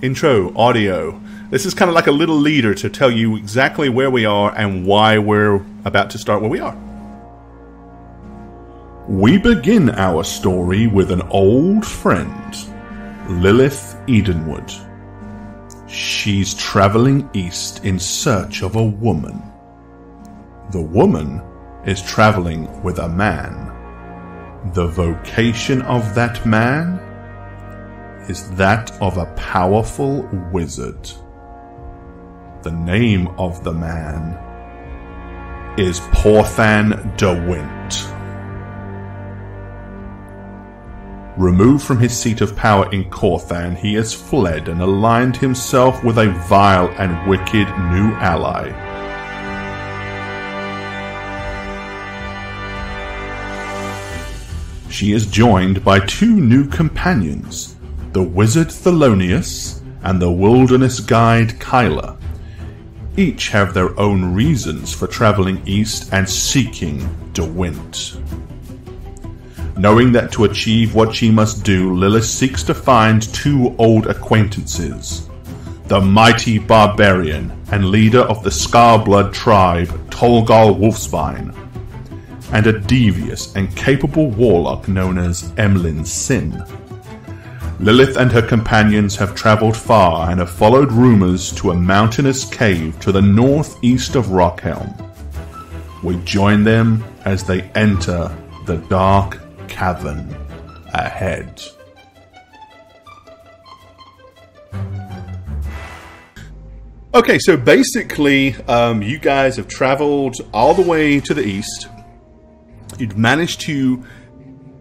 intro audio. This is kind of like a little leader to tell you exactly where we are and why we're about to start where we are. We begin our story with an old friend, Lilith Edenwood. She's traveling east in search of a woman. The woman is traveling with a man. The vocation of that man is that of a powerful wizard. The name of the man is Porthan de Wint. Removed from his seat of power in Corthan, he has fled and aligned himself with a vile and wicked new ally. She is joined by two new companions, the wizard Thelonious and the wilderness guide Kyla. Each have their own reasons for traveling east and seeking De Wint. Knowing that to achieve what she must do, Lilith seeks to find two old acquaintances, the mighty barbarian and leader of the Scarblood tribe, Tolgal Wolfspine, and a devious and capable warlock known as Emlyn Sin. Lilith and her companions have traveled far and have followed rumors to a mountainous cave to the northeast of Rockhelm. We join them as they enter the dark cavern ahead. Okay, so basically, you guys have traveled all the way to the east. You'd managed to,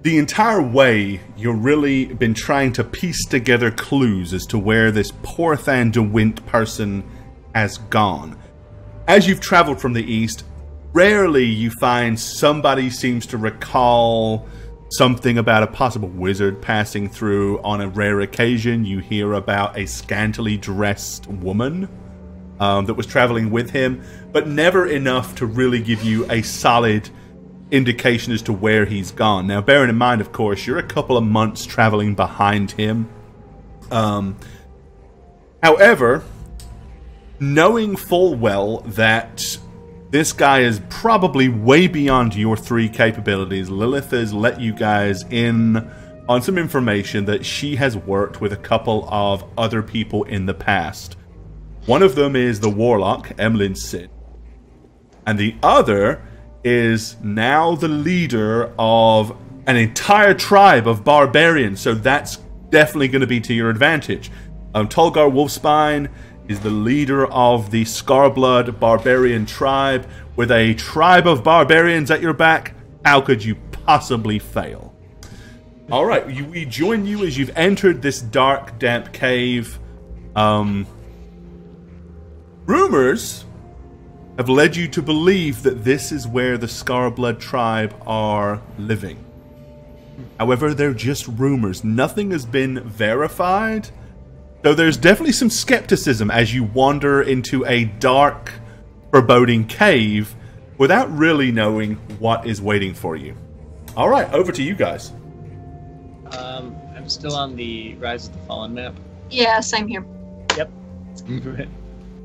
the entire way, you've really been trying to piece together clues as to where this Porthan de Wint person has gone. As you've traveled from the east, rarely you find somebody seems to recall something about a possible wizard passing through. On a rare occasion, you hear about a scantily dressed woman that was traveling with him, but never enough to really give you a solid indication as to where he's gone. Now, bearing in mind, of course, you're a couple of months traveling behind him. However, knowing full well that this guy is probably way beyond your three capabilities, Lilith has let you guys in on some information that she has worked with a couple of other people in the past. One of them is the warlock, Emlyn Sin, and the other is now the leader of an entire tribe of barbarians, so that's definitely going to be to your advantage. Tolgar Wolfspine is the leader of the Scarblood barbarian tribe. With a tribe of barbarians at your back, how could you possibly fail? Alright, we join you as you've entered this dark, damp cave. Rumors have led you to believe that this is where the Scarblood tribe are living. However, they're just rumors. Nothing has been verified. So there's definitely some skepticism as you wander into a dark, foreboding cave without really knowing what is waiting for you. Alright, over to you guys. I'm still on the Rise of the Fallen map. Yeah, same here. Yep.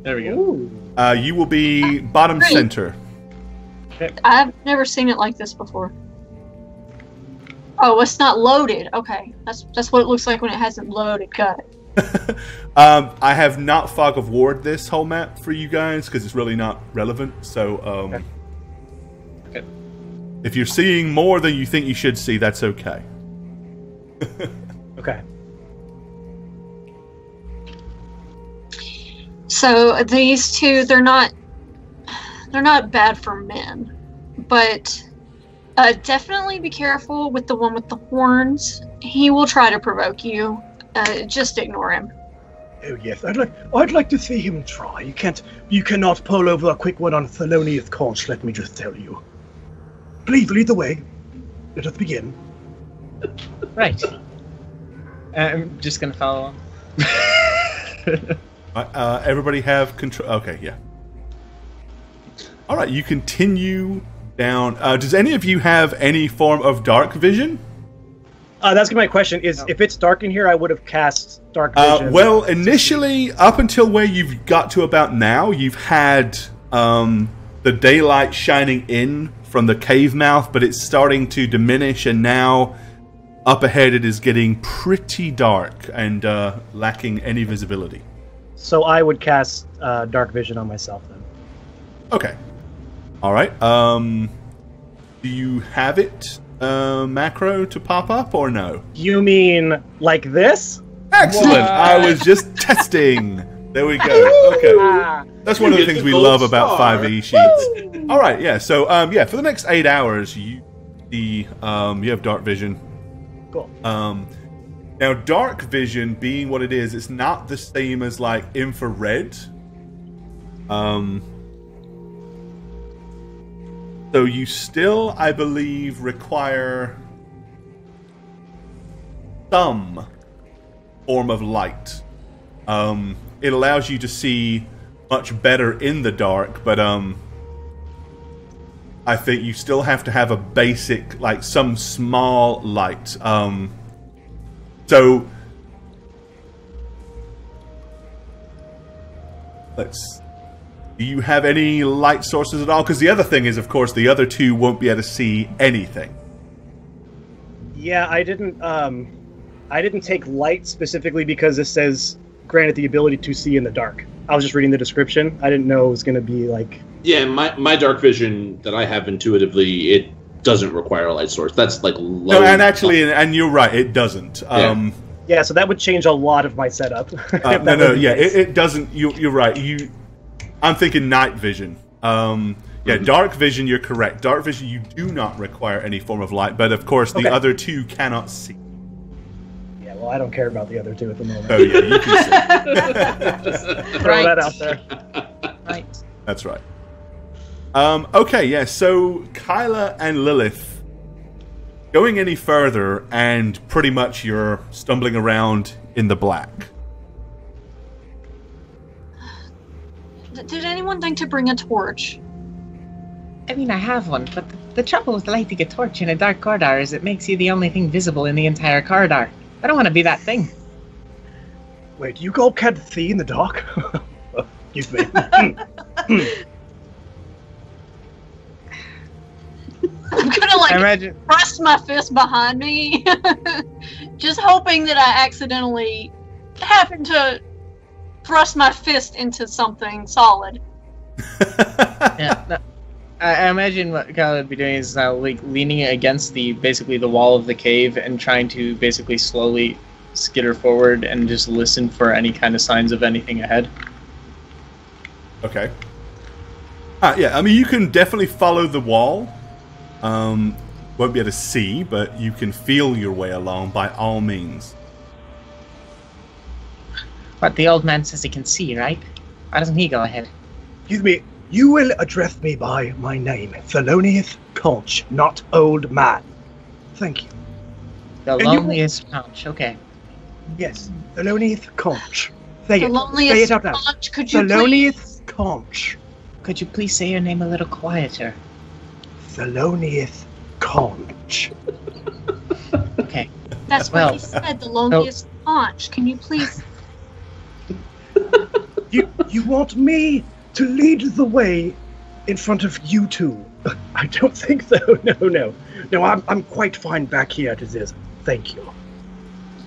There we go. You will be bottom Great. center. Okay. I've never seen it like this before. Oh, it's not loaded. Okay, that's what it looks like when it hasn't loaded. Got it. I have not Fog of War this whole map for you guys because it's really not relevant. So, Okay. if you're seeing more than you think you should see, that's okay. Okay. So these two, they're not bad for men, but definitely be careful with the one with the horns. He will try to provoke you. Just ignore him. Oh yes, I'd like to see him try. You cannot pull over a quick one on Thelonious conch. Let me just tell you. Please lead the way. Let us begin. Right. I'm just gonna follow on. Everybody have control. Okay, yeah. All right, you continue down. Does any of you have any form of dark vision? That's my question. Is if it's dark in here, I would have cast dark vision. Well, initially, up until where you've got to about now, you've had the daylight shining in from the cave mouth, but it's starting to diminish, and now up ahead it is getting pretty dark and lacking any visibility. So I would cast dark vision on myself then. Okay. All right. Do you have it macro to pop up or no? You mean like this? Excellent. I was just testing. There we go. Okay. That's one of the things we love about 5e sheets. All right. Yeah. So for the next 8 hours, you have dark vision. Cool. Now, dark vision being what it is, it's not the same as like infrared. So you still, I believe, require some form of light. It allows you to see much better in the dark, but I think you still have to have a basic, like some small light. So do you have any light sources at all? Because the other thing is, of course, the other two won't be able to see anything. Yeah, I didn't take light specifically because it says granted the ability to see in the dark. I was just reading the description. I didn't know it was going to be like... Yeah, my dark vision that I have intuitively, it doesn't require a light source. That's like low. No, and actually, and you're right, it doesn't. Yeah, so that would change a lot of my setup. It doesn't. You're right. I'm thinking night vision. Dark vision, you're correct. Dark vision, you do not require any form of light, but of course the other two cannot see. Yeah, well, I don't care about the other two at the moment. Oh yeah, you can see. Just throw that out there. Right. That's right. Okay, yeah, so Kyla and Lilith, going any further, and pretty much you're stumbling around in the black. Did anyone think to bring a torch? I mean, I have one, but the trouble with lighting a torch in a dark corridor is it makes you the only thing visible in the entire corridor. I don't want to be that thing. Wait, you all can't see in the dark? Excuse me. I'm gonna thrust my fist behind me, just hoping that I accidentally happen to thrust my fist into something solid. Yeah, I imagine what Kyle would be doing is leaning against basically the wall of the cave and trying to basically slowly skitter forward and just listen for any kind of signs of anything ahead. Okay. Yeah, I mean, you can definitely follow the wall. Won't be able to see, but you can feel your way along by all means. But the old man says he can see, right? Why doesn't he go ahead? Excuse me, you will address me by my name, Thelonious Conch, not old man. Thank you. The loneliest Conch, okay. Yes, Thelonious Conch. Say the it. loneliest Say it out loud. Conch, could you Thelonious Conch. Could you please say your name a little quieter? Thelonious Conch. Okay. That's what he said, the loneliest Conch. Can you please... You want me to lead the way in front of you two? I don't think so. No, I'm quite fine back here as is. Thank you.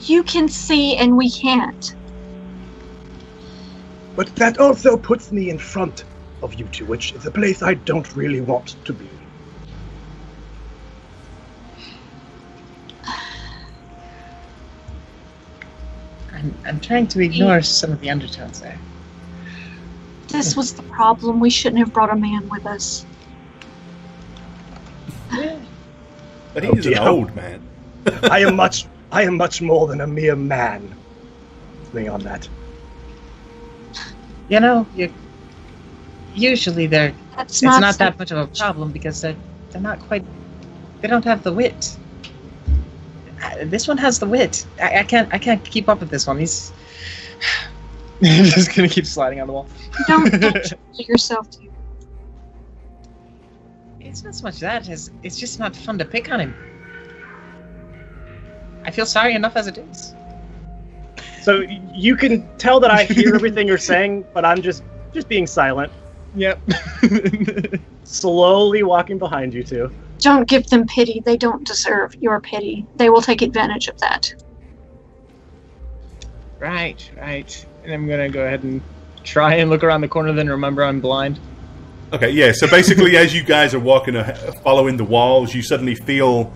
You can see and we can't. But that also puts me in front of you two, which is a place I don't really want to be. I'm trying to ignore some of the undertones there. This was the problem. We shouldn't have brought a man with us. But he's an old man. I am much more than a mere man. Thing on that. You know, usually it's not that much of a problem because they're not quite. They don't have the wit. This one has the wit. I can't keep up with this one. He's. I'm just gonna keep sliding on the wall. Don't yourself too. It's not so much that as it's just not fun to pick on him. I feel sorry enough as it is. So you can tell that I hear everything you're saying, but I'm just being silent. Yep. Slowly walking behind you two. Don't give them pity. They don't deserve your pity. They will take advantage of that. Right. And I'm gonna go ahead and try and look around the corner, then remember I'm blind. Okay, yeah, so basically as you guys are walking, following the walls, you suddenly feel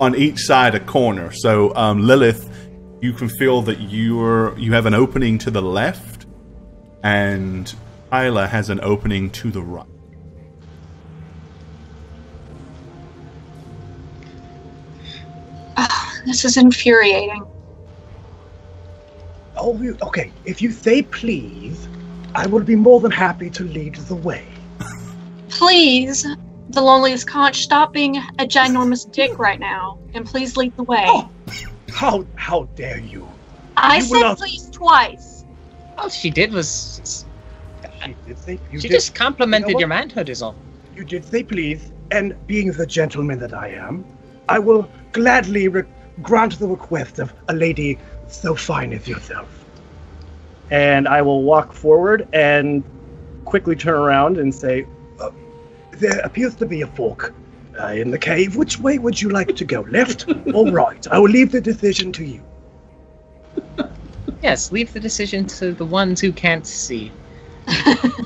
on each side a corner. So, Lilith, you can feel that you have an opening to the left, and Isla has an opening to the right. This is infuriating. Oh, okay. If you say please, I will be more than happy to lead the way. Please, the loneliest conch, stop being a ginormous dick right now, and please lead the way. Oh, how dare you? I You said will not- please twice. All she did was She did say she did- just complimented you know your manhood is all. You did say please, and being the gentleman that I am, I will gladly grant the request of a lady so fine as yourself. And I will walk forward and quickly turn around and say, there appears to be a fork in the cave. Which way would you like to go, left or right? I will leave the decision to you. Yes, leave the decision to the ones who can't see.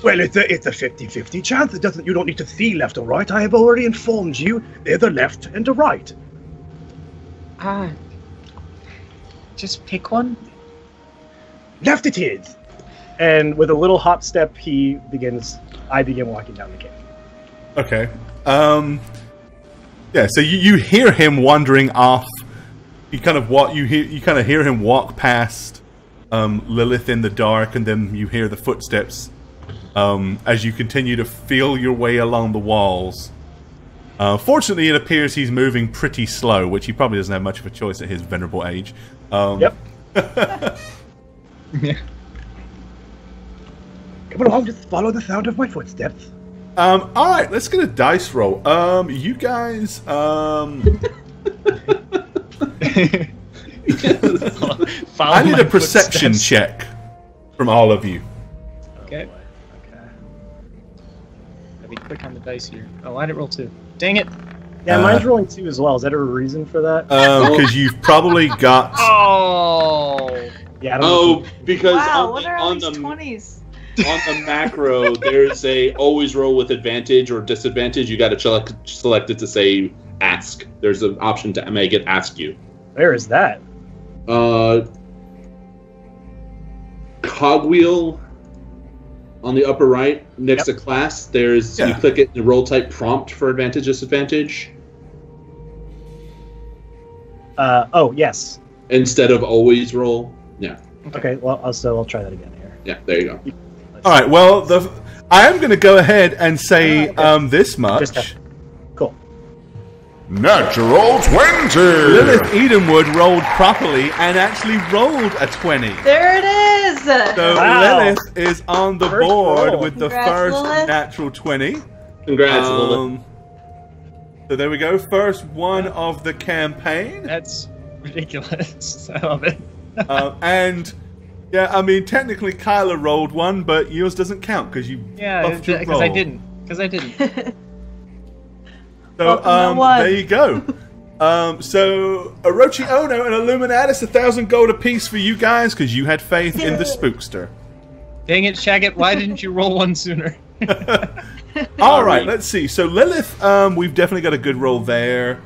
Well, it's a 50-50 chance. You don't need to see left or right. I have already informed you. There's a left and a right. Just pick one. Left it is. And with a little hop step, I begin walking down the cave. Okay. Yeah, so you hear him wandering off. You kind of hear him walk past Lilith in the dark, and then you hear the footsteps as you continue to feel your way along the walls. Fortunately, it appears he's moving pretty slow, which he probably doesn't have much of a choice at his venerable age. Yep. Yeah. Come along, just follow the sound of my footsteps. Alright, let's get a dice roll. You guys, I need a perception check from all of you. Okay. Let me click on the dice here. Oh, I didn't roll 2. Dang it. Yeah, mine's rolling 2 as well. Is that a reason for that? Because you've probably got... Oh! Yeah, I don't know. Because Wow, what are all on these the 20s? on the macro, there's a always roll with advantage or disadvantage. You got to select it to say ask. There's an option to make it ask you. Where is that? Cogwheel on the upper right next to class. There's you click it in the roll type prompt for advantage, disadvantage. Oh, yes. Instead of always roll. Yeah. Okay, well, I'll try that again here. Yeah, there you go. All right, well, I am going to go ahead and say this much. Cool. Natural 20! Lilith Edenwood rolled properly and actually rolled a 20. There it is! So Wow. Lilith is on the First board roll. with the Congrats, first Lilith. natural 20. Congrats, Lilith. So there we go, first one of the campaign. That's ridiculous. I love it. And, yeah, I mean, technically Kyla rolled one, but yours doesn't count because you buffed your because I roll. didn't. Because I didn't. So, Welcome to one. there you go. So, Orochi Ono and Illuminatus, 1,000 gold apiece for you guys because you had faith in the spookster. Dang it, Shagget, why didn't you roll one sooner? All right, let's see. So Lilith, we've definitely got a good roll there.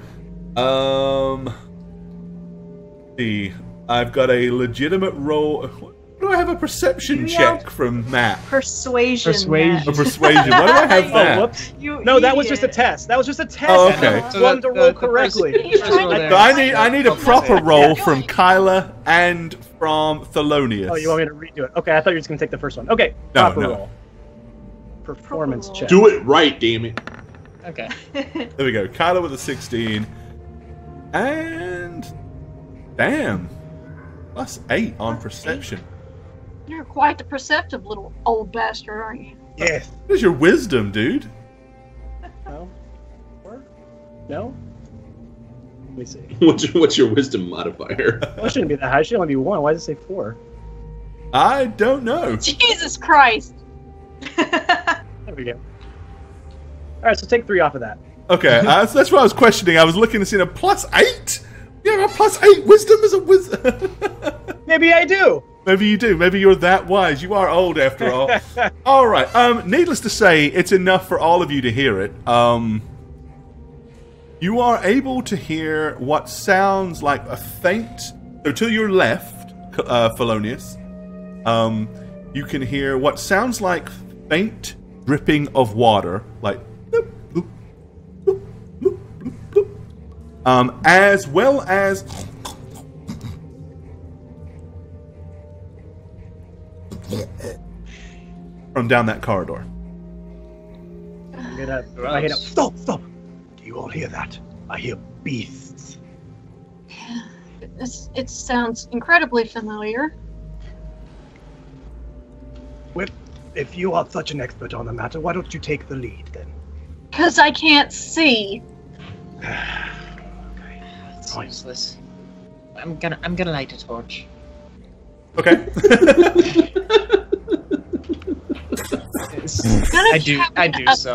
See, I've got a legitimate roll. What do I have a perception check from Matt? Persuasion. Persuasion. Matt. A persuasion. Why do I have Oh, that? whoops. You No, that was idiot. just a test. That was just a test. Oh, okay. I wanted to roll correctly. So I need a proper roll from Kyla and from Thelonious. Oh, you want me to redo it? Okay, I thought you were just going to take the first one. Okay, No, proper no. roll. Performance Proper check. Do it right, damn it. Okay. There we go. Kyla with a 16. And... Damn. +8 on perception. You're quite the perceptive little old bastard, aren't you? Yes. What is your wisdom, dude? No? No? Let me see. What's your wisdom modifier? Well, it shouldn't be that high. It should only be 1. Why does it say 4? I don't know. Jesus Christ. There we go. Alright, so take 3 off of that. Okay, so that's what I was questioning. I was looking to see a +8. You have a +8 wisdom as a wizard. Maybe I do. Maybe you do. Maybe you're that wise. You are old after all. All right. Needless to say, it's enough for all of you to hear it. You are able to hear what sounds like a faint. So to your left, Felonius, you can hear what sounds like faint dripping of water, like. Bloop, bloop, bloop, bloop, bloop, bloop. As well as. From down that corridor. I'm gonna throw my head up. Stop! Do you all hear that? I hear beasts. It sounds incredibly familiar. Well, if you are such an expert on the matter, why don't you take the lead then? Because I can't see. Okay. It's useless. I'm gonna light a torch. Okay. I do so.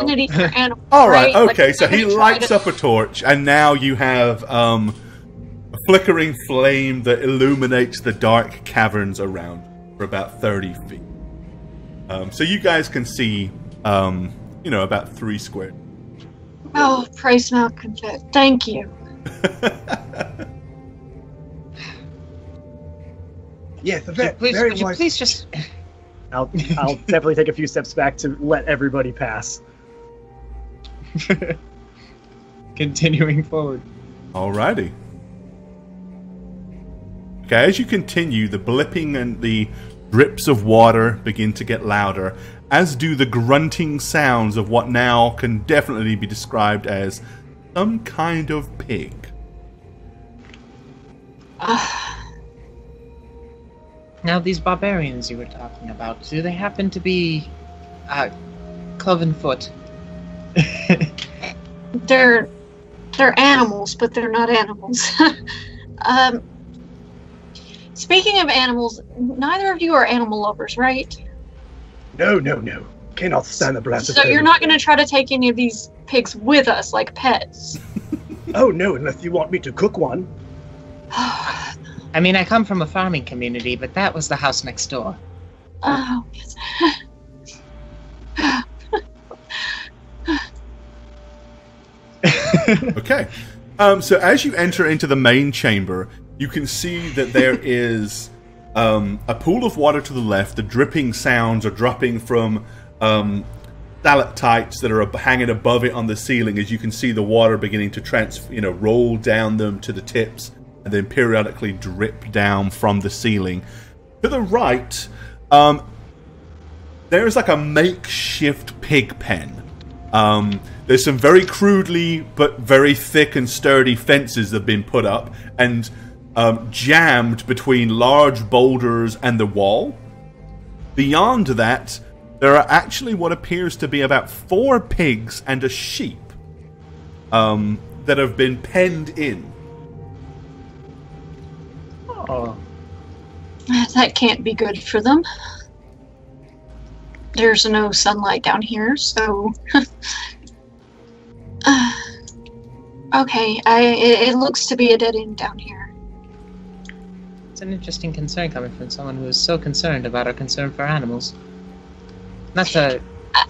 All right. Okay. So he lights up a torch, and now you have a flickering flame that illuminates the dark caverns around for about 30 feet. So you guys can see, about 3 square. Oh, praise Malcolm. Thank you. Yes, Would you please just. I'll definitely take a few steps back to let everybody pass. Continuing forward. Alrighty. Okay, as you continue, the blipping and the drips of water begin to get louder, as do the grunting sounds of what now can definitely be described as some kind of pig. Now, these barbarians you were talking about, do they happen to be cloven foot? They're animals, but they're not animals. Speaking of animals, neither of you are animal lovers, right? No. Cannot stand the blast of So you're not going to try to take any of these pigs with us, like pets? Oh, no, unless you want me to cook one. I mean, I come from a farming community, but that was the house next door. Oh, yes. Okay. So as you enter into the main chamber, you can see that there is a pool of water to the left. The dripping sounds are dropping from stalactites that are hanging above it on the ceiling, as you can see the water beginning to roll down them to the tips and then periodically drip down from the ceiling. To the right, there's like a makeshift pig pen. There's some very crudely but very thick and sturdy fences that have been put up and jammed between large boulders and the wall. Beyond that, there are actually what appears to be about 4 pigs and a sheep that have been penned in. Oh. That can't be good for them. There's no sunlight down here, so... okay, it looks to be a dead end down here. It's an interesting concern coming from someone who is so concerned about our concern for animals. Not to...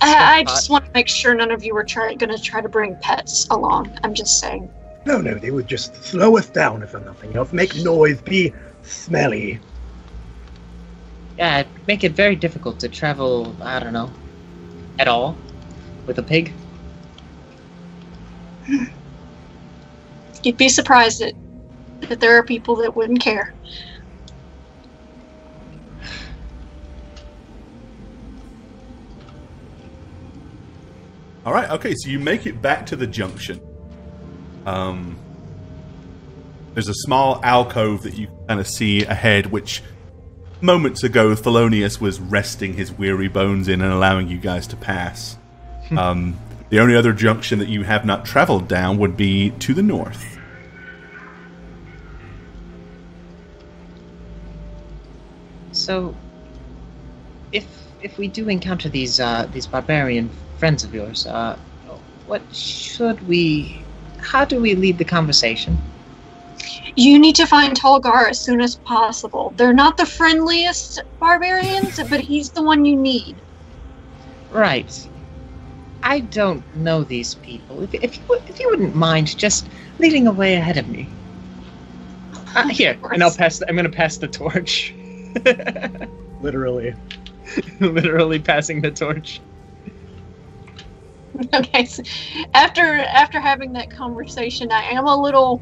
I just want to make sure none of you were going to try to bring pets along. I'm just saying. No, they would just slow us down if nothing else. Make noise, be smelly. Yeah, it'd make it very difficult to travel, I don't know, at all, with a pig. You'd be surprised that there are people that wouldn't care. Alright, okay, so you make it back to the junction. There's a small alcove that you kind of see ahead, which moments ago Felonius was resting his weary bones in and allowing you guys to pass. The only other junction that you have not traveled down would be to the north. So, if we do encounter these barbarian friends of yours, what should we? How do we lead the conversation? You need to find Tolgar as soon as possible. They're not the friendliest barbarians, but he's the one you need. Right. I don't know these people. If you wouldn't mind just leading the way ahead of me. Here, and I'm going to pass the torch. Literally. Literally passing the torch. Okay, so after having that conversation, I am a little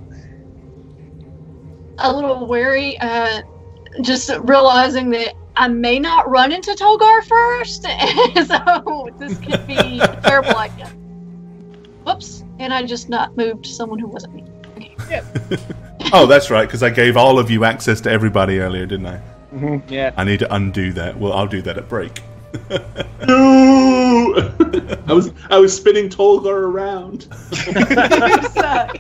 wary, just realizing that I may not run into Tolgar first, so this could be a terrible idea. Whoops, and I just not moved someone who wasn't me. Okay. Yep. Oh, that's right, because I gave all of you access to everybody earlier, didn't I? Mm-hmm. Yeah. I need to undo that. Well, I'll do that at break. No! I was spinning Tolgar around. You suck.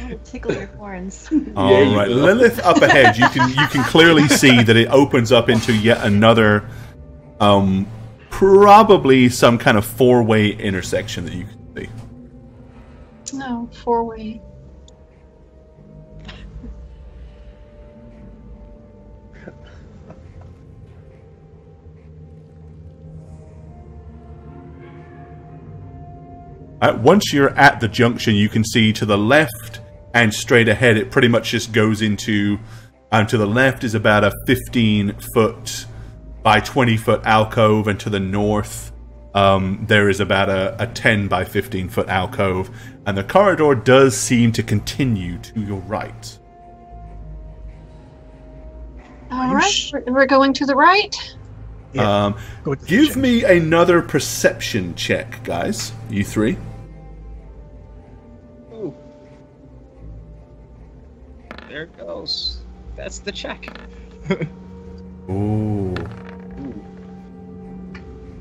Oh, tickle your horns. All right, Lilith up ahead. You can clearly see that it opens up into yet another, probably some kind of four-way intersection that you can see. No, four-way. Once you're at the junction, you can see to the left and straight ahead, it pretty much just goes into... to the left is about a 15-foot by 20-foot alcove, and to the north, there is about a 10 by 15-foot alcove. And the corridor does seem to continue to your right. All right, we're going to the right. Yeah. Give me another perception check, guys. You three. Ooh. There it goes. That's the check. Ooh.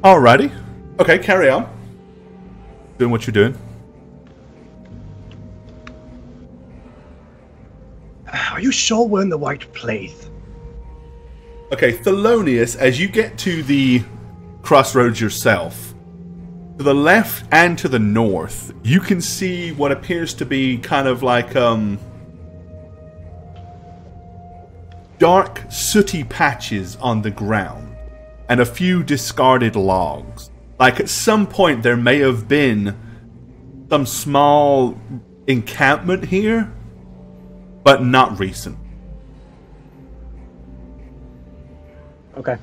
Alrighty. Okay, carry on. Doing what you're doing. Are you sure we're in the right place? Okay, Thelonious, as you get to the crossroads yourself, to the left and to the north, you can see what appears to be kind of like dark, sooty patches on the ground, and a few discarded logs. Like at some point there may have been some small encampment here, but not recent. Okay.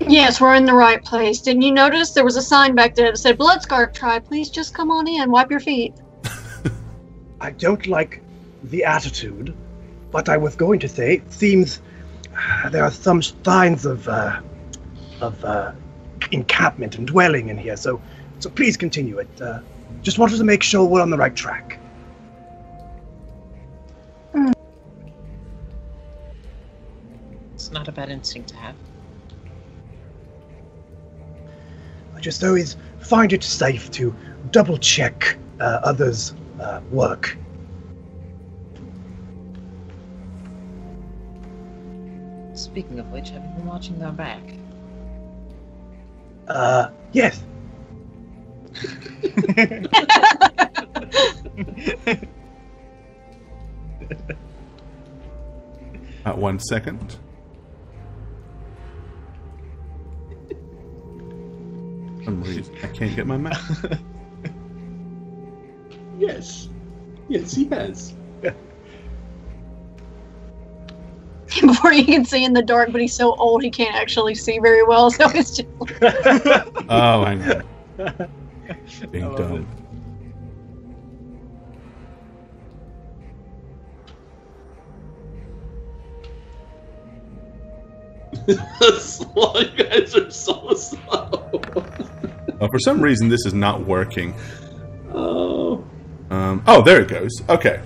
Yes, we're in the right place. Didn't you notice there was a sign back there that said Bloodscarf Tribe, please just come on in, wipe your feet. I don't like the attitude, but I was going to say it seems there are some signs of encampment and dwelling in here, so please continue it. Just wanted to make sure we're on the right track. It's not a bad instinct to have. I just always find it safe to double check others' work. Speaking of which, have you been watching their back? Yes. At 1 second. For some reason, I can't get my mouse. Yes. Yes, he has. Before you can see in the dark, but he's so old he can't actually see very well, so it's just... Oh, hang on. Being dumb. Slow, you guys are so slow. For some reason, this is not working. Oh. Oh, there it goes. Okay.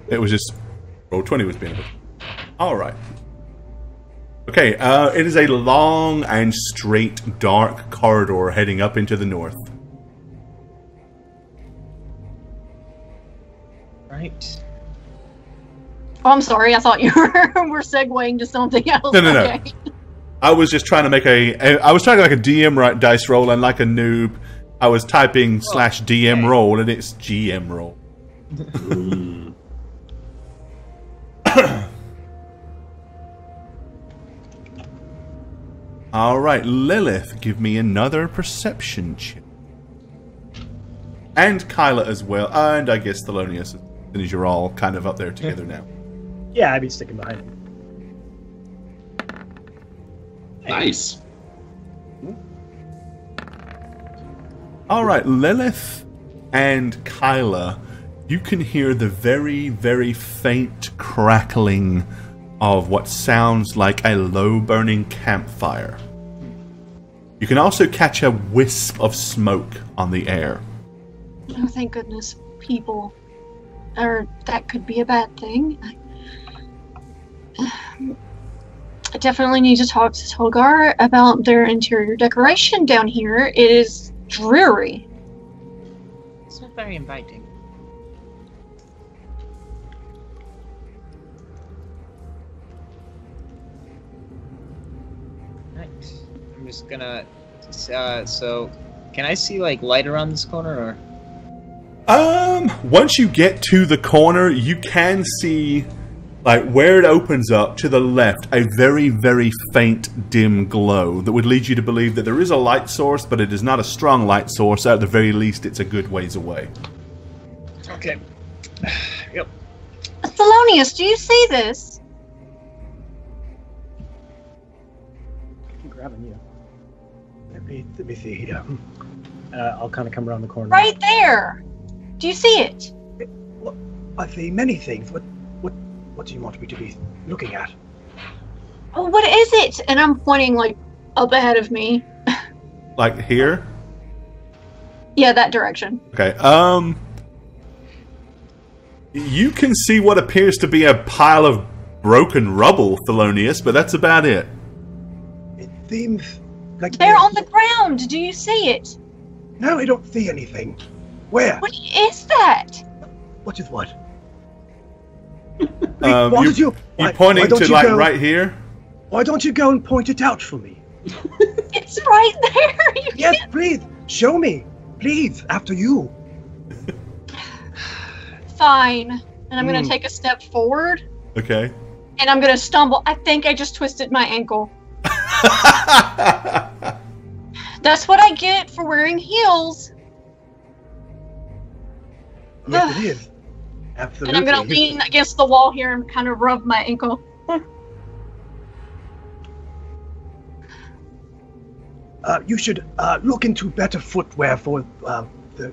It was just... Roll20 was being... Alright. Okay, it is a long and straight, dark corridor heading up into the north. Right. Oh, I'm sorry. I thought you were segueing to something else. No. Okay. I was just trying to make I was trying to make a DM dice roll, and like a noob, I was typing /DM roll, and it's GM roll. All right, Lilith, give me another perception check. And Kyla as well, and I guess Thelonious, as you're all kind of up there together now. Yeah, I'd be sticking behind him. Nice. All right, Lilith and Kyla, you can hear the very, very faint crackling of what sounds like a low-burning campfire. You can also catch a wisp of smoke on the air. Oh, thank goodness. People. Or that could be a bad thing. I definitely need to talk to Tolgar about their interior decoration down here. It is dreary. It's not very inviting. Right. I'm just gonna... so, can I see, like, light around this corner, or...? Once you get to the corner, you can see, like, where it opens up to the left, a very, very faint, dim glow that would lead you to believe that there is a light source, but it is not a strong light source. At the very least, it's a good ways away. Okay. Yep. Thelonious, do you see this? I'm grabbing you. Let me see here. I'll kind of come around the corner. Right there. Do you see it? Well, I see many things. What do you want me to be looking at? Oh, what is it? And I'm pointing, like, up ahead of me. Like here? Yeah, that direction. Okay, you can see what appears to be a pile of broken rubble, Thelonious, but that's about it. It seems like... They're on the ground. Do you see it? No, I don't see anything. Where? What is that? What is what? You're pointing to, like, right here? Why don't you go and point it out for me? It's right there. Yes, please. Show me. Please, after you. Fine. And I'm going to take a step forward. Okay. And I'm going to stumble. I think I just twisted my ankle. That's what I get for wearing heels. Yes, it is. Absolutely. And I'm going to lean against the wall here and kind of rub my ankle. You should look into better footwear for the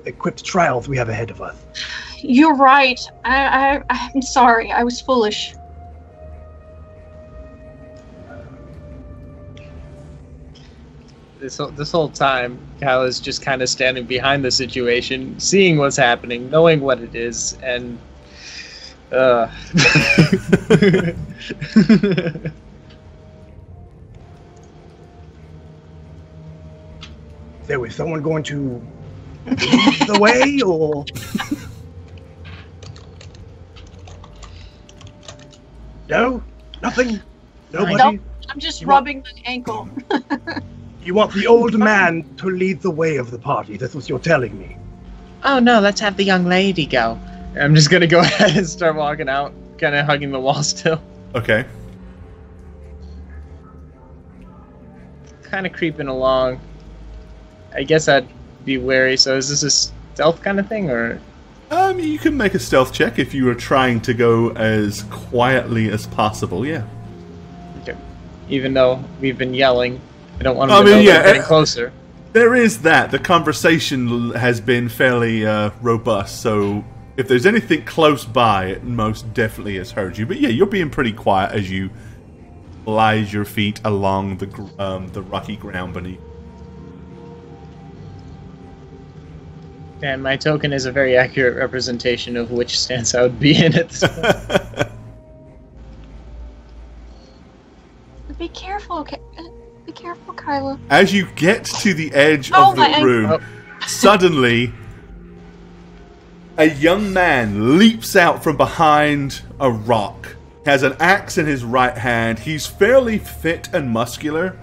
equipped trials we have ahead of us. You're right. I'm sorry. I was foolish. This whole time, Cal is just kind of standing behind the situation, seeing what's happening, knowing what it is, and So is someone going to lead the way, or? No? Nothing? Nobody? Nope. I'm just rubbing my ankle. You want the old man to lead the way of the party? That's what you're telling me. Oh no, let's have the young lady go. I'm just gonna go ahead and start walking out, kind of hugging the wall still. Okay. Kind of creeping along. I guess I'd be wary, so is this a stealth kind of thing, or...? You can make a stealth check if you are trying to go as quietly as possible, yeah. Okay. Even though we've been yelling, I don't want to know getting closer. There is that. The conversation has been fairly robust, so if there's anything close by, it most definitely has heard you. But yeah, you're being pretty quiet as you glide your feet along the rocky ground beneath. And my token is a very accurate representation of which stance I would be in at this point. Be careful, okay? Be careful, Kyla. As you get to the edge of the room, suddenly, A young man leaps out from behind a rock. Has an axe in his right hand. He's fairly fit and muscular.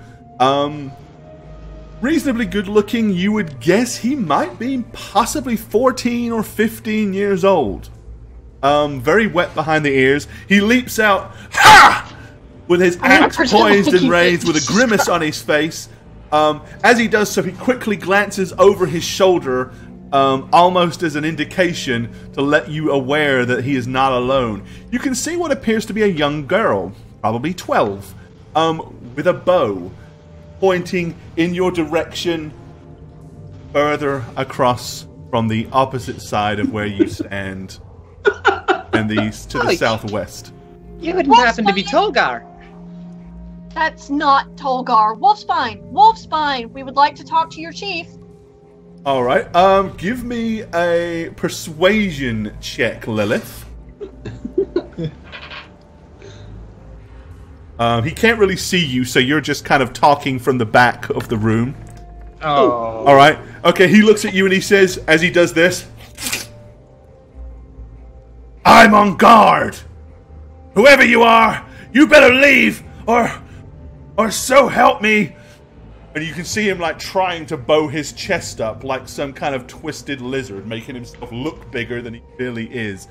Reasonably good looking. You would guess he might be possibly 14 or 15 years old. Very wet behind the ears. He leaps out, ha! With his axe poised and raised, with a grimace on his face. As he does so, he quickly glances over his shoulder, almost as an indication to let you aware that he is not alone. You can see what appears to be a young girl, probably 12, with a bow, pointing in your direction further across from the opposite side of where you stand, and to the southwest. You wouldn't happen to be Tolgar. That's not Tolgar. Wolfspine, we would like to talk to your chief. All right. Give me a persuasion check, Lilith. He can't really see you, so you're just kind of talking from the back of the room. Oh. All right. Okay, he looks at you and he says, as he does this, I'm on guard. Whoever you are, you better leave, or so help me. And you can see him like trying to bow his chest up like some kind of twisted lizard, making himself look bigger than he really is.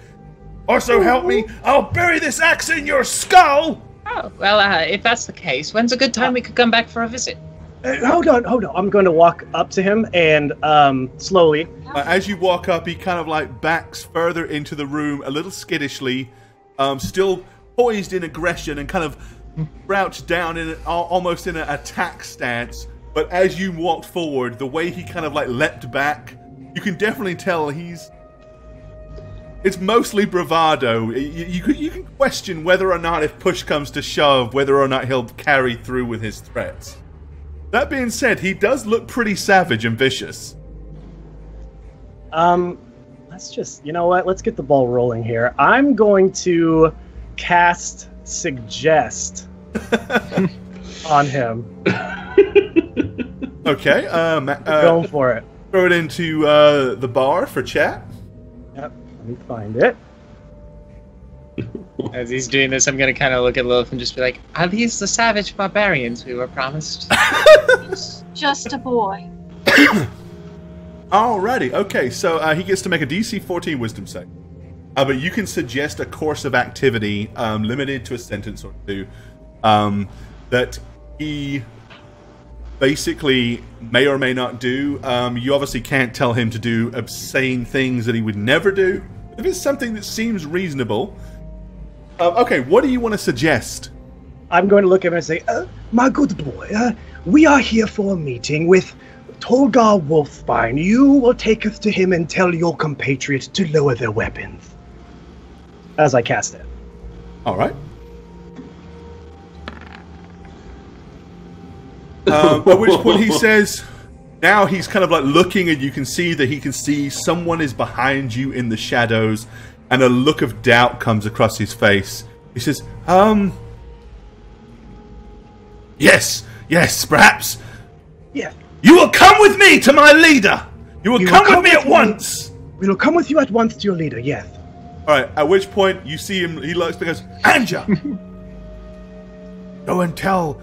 Or so help me, I'll bury this axe in your skull! Oh, well, if that's the case, when's a good time we could come back for a visit? Hold on. I'm going to walk up to him and slowly. As you walk up, he kind of like backs further into the room a little skittishly, still poised in aggression and kind of crouched down in almost in an attack stance. But as you walked forward, the way he kind of like leapt back, you can definitely tell it's mostly bravado. You can question whether or not, if push comes to shove, whether or not he'll carry through with his threats. That being said, he does look pretty savage and vicious. Let's just, you know what? Let's get the ball rolling here. I'm going to cast Suggest on him. Okay. Going for it. Throw it into the bar for chat. Yep. Let me find it. As he's doing this, I'm going to kind of look at Lilith and just be like, Are these the savage barbarians we were promised? Just a boy. Alrighty, okay, so he gets to make a DC 14 wisdom save. But you can suggest a course of activity limited to a sentence or two that he basically may or may not do. You obviously can't tell him to do obscene things that he would never do. If it's something that seems reasonable. Okay, what do you want to suggest? I'm going to look at him and say, my good boy, we are here for a meeting with Tolgar Wolfspine. You will take us to him and tell your compatriots to lower their weapons. As I cast it. All right. At which point he says, now he's kind of like looking, and you can see that he can see someone is behind you in the shadows, and a look of doubt comes across his face. He says, yes, perhaps. Yeah. You will come with me to my leader. You will come with me at once. We will come with you at once to your leader, yes. All right, at which point you see him, he looks and goes, Anja! Go and tell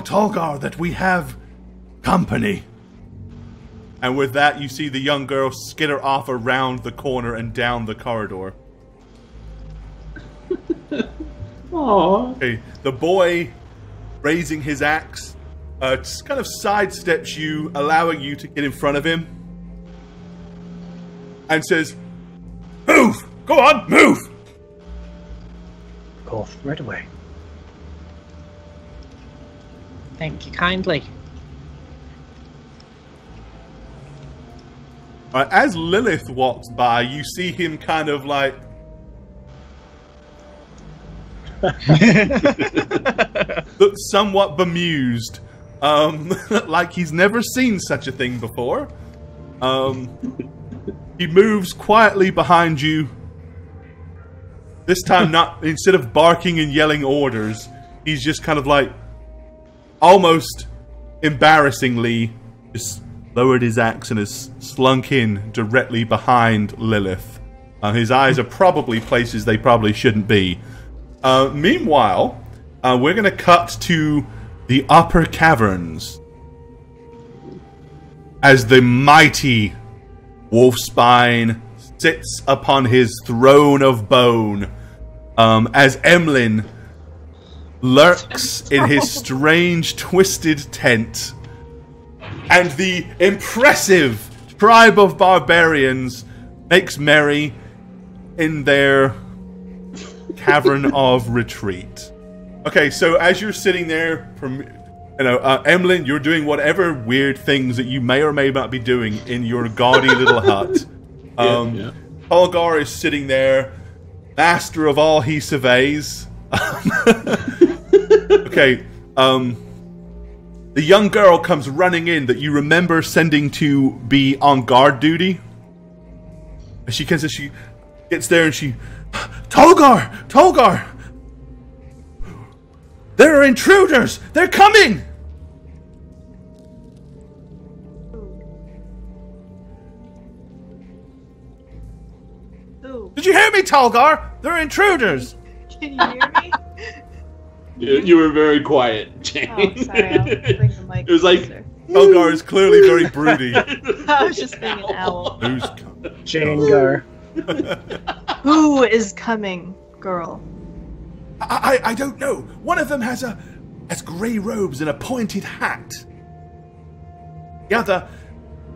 Tolgar that we have company. And with that, you see the young girl skitter off around the corner and down the corridor. Aww. Okay, the boy, raising his axe, just kind of sidesteps you, allowing you to get in front of him, and says, move! Go on, move! Of course, right away. Thank you kindly. As Lilith walks by, you see him kind of like... look somewhat bemused. Like he's never seen such a thing before. He moves quietly behind you. This time, not instead of barking and yelling orders, he's just kind of like, almost embarrassingly, just lowered his axe and has slunk in directly behind Lilith. His eyes are probably places they probably shouldn't be. Meanwhile, we're going to cut to the upper caverns as the mighty Wolfspine sits upon his throne of bone, as Emlyn lurks in his strange, twisted tent, and the impressive tribe of barbarians makes merry in their cavern of retreat. Okay, so as you're sitting there, Emlyn, you're doing whatever weird things that you may or may not be doing in your gaudy little hut. Tolgar is sitting there, master of all he surveys. Okay, the young girl comes running in that you remember sending to be on guard duty. And she gets there and she... Tolgar! There are intruders! They're coming! Ooh. Did you hear me, Tolgar? They're intruders! Can you hear me? You were very quiet, Jane. Oh, sorry. I'll bring the mic. It was like... closer. Tolgar is clearly very broody. I was just being an owl. Who's coming? Jangar. Who is coming, girl? I don't know. One of them has grey robes and a pointed hat. The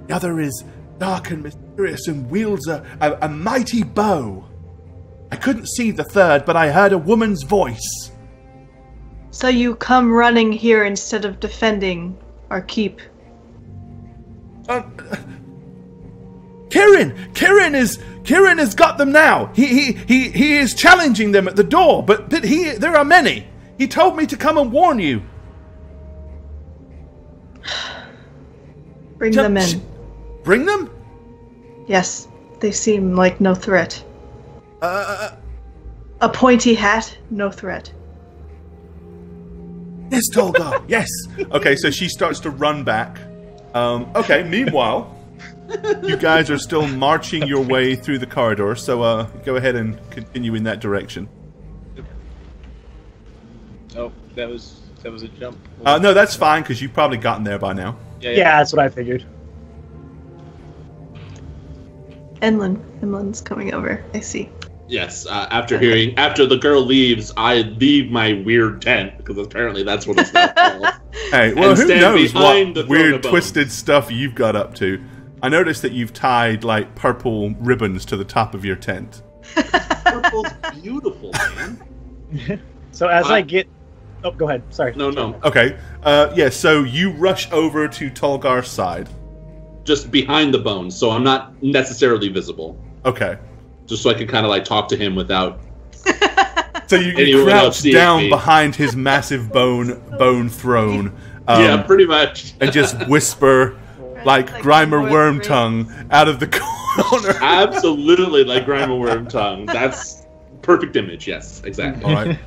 other is dark and mysterious and wields a mighty bow. I couldn't see the third, but I heard a woman's voice. So you come running here instead of defending our keep. Kieran has got them now. He is challenging them at the door, but there are many. He told me to come and warn you. Bring them in. Bring them? Yes, they seem like no threat. A pointy hat, no threat. Yes, Tolga. Yes. Okay, so she starts to run back. Okay, meanwhile, you guys are still marching your way through the corridor, so go ahead and continue in that direction. Oh, that was a jump. No, that's fine, because you've probably gotten there by now. Yeah, that's what I figured. Emlyn's coming over. I see. Yes, after the girl leaves, I leave my weird tent, because apparently that's what it's not called. Hey, well, and who knows what the weird, twisted stuff you've got up to. I noticed that you've tied, like, purple ribbons to the top of your tent. Purple's beautiful, man. So as I get... Oh, go ahead. Sorry. No. Okay. So you rush over to Tolgar's side. Just behind the bones, so I'm not necessarily visible. Okay. Just so I can kind of, like, talk to him without... So you crouch down behind his massive bone throne. Yeah, pretty much. And just whisper... like Grimer Wormtongue out of the corner. Absolutely like Grimer Wormtongue. That's perfect image, yes, exactly. All right.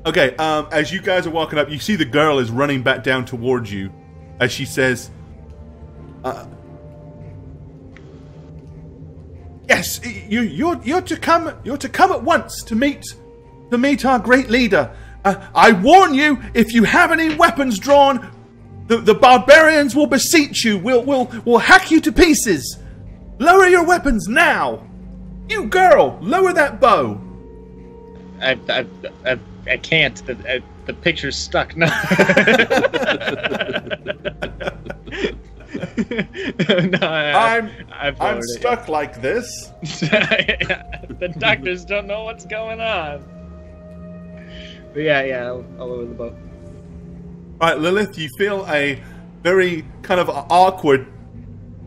Okay, as you guys are walking up, you see the girl is running back down towards you as she says, yes, you're to come at once to meet our great leader. I warn you, if you have any weapons drawn, the barbarians will beseech you. We'll hack you to pieces. Lower your weapons now. You girl, lower that bow. I can't. The picture's stuck. No. I'm stuck like this. The doctors don't know what's going on. But yeah, I'll lower the bow. All right, Lilith, you feel a very kind of awkward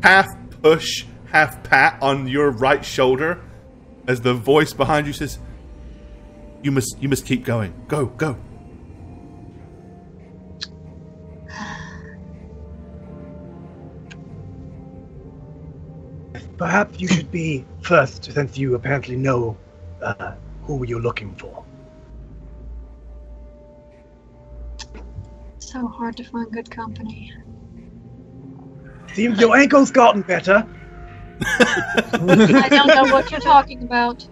half push, half pat on your right shoulder as the voice behind you says, "You must keep going. Go." Perhaps you should be first, since you apparently know who you're looking for. So hard to find good company. Seems your ankle's gotten better. I don't know what you're talking about.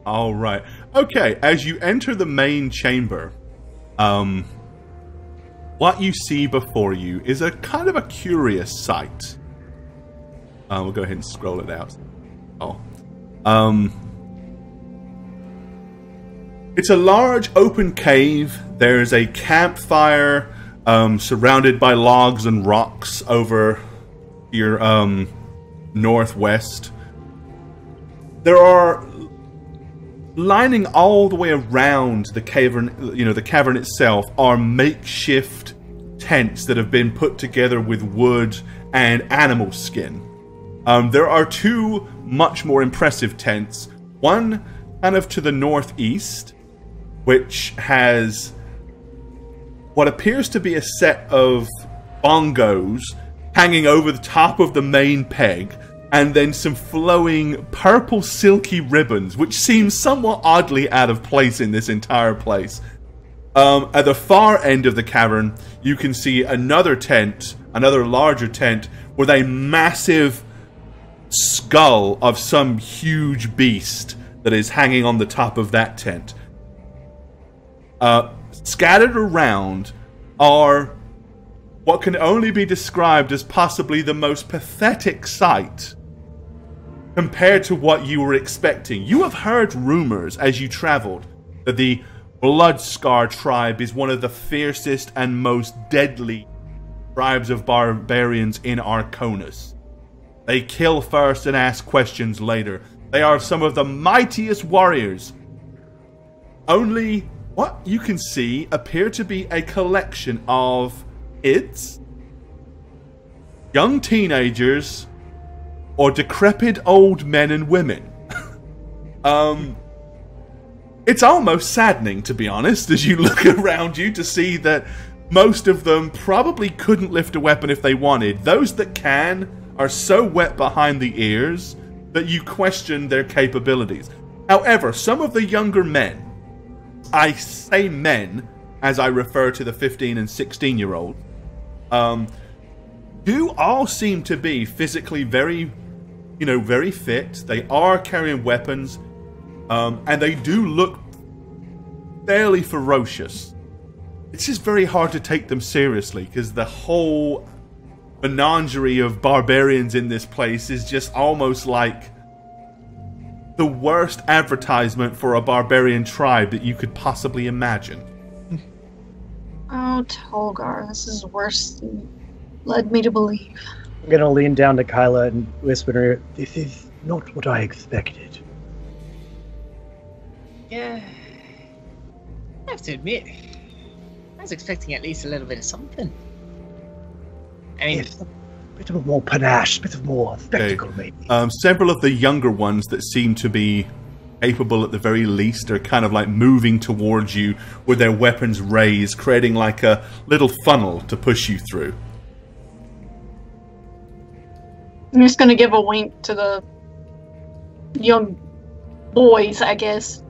All right. Okay, as you enter the main chamber, what you see before you is a kind of a curious sight. We'll go ahead and scroll it out. Oh. It's a large open cave. There's a campfire surrounded by logs and rocks over your northwest. There are, lining all the way around the cavern, the cavern itself, are makeshift tents that have been put together with wood and animal skin. There are two much more impressive tents. One kind of to the northeast, which has what appears to be a set of bongos hanging over the top of the main peg, and then some flowing purple silky ribbons, which seems somewhat oddly out of place in this entire place. At the far end of the cavern, you can see another tent, another larger tent, with a massive skull of some huge beast that is hanging on the top of that tent. Scattered around are what can only be described as possibly the most pathetic sight compared to what you were expecting. You have heard rumors as you traveled that the Bloodscar tribe is one of the fiercest and most deadly tribes of barbarians in Arconis. They kill first and ask questions later. They are some of the mightiest warriors. Only what you can see appear to be a collection of kids, young teenagers, or decrepit old men and women. It's almost saddening, to be honest, as you look around you to see that most of them probably couldn't lift a weapon if they wanted. Those that can are so wet behind the ears that you question their capabilities. However, some of the younger men, I say men as I refer to the 15 and 16-year-old, do all seem to be physically very fit. They are carrying weapons, and they do look fairly ferocious. It's just very hard to take them seriously because the whole menagerie of barbarians in this place is just almost like the worst advertisement for a barbarian tribe that you could possibly imagine. Oh, Tolgar, this is worse than led me to believe. I'm gonna lean down to Kyla and whisper to her, "This is not what I expected." Yeah. I have to admit, I was expecting at least a little bit of something. I mean, yes, a bit of more panache, a bit of more spectacle, maybe. Several of the younger ones that seem to be capable at the very least are kind of like moving towards you with their weapons raised, creating like a little funnel to push you through. I'm just gonna give a wink to the young boys, I guess.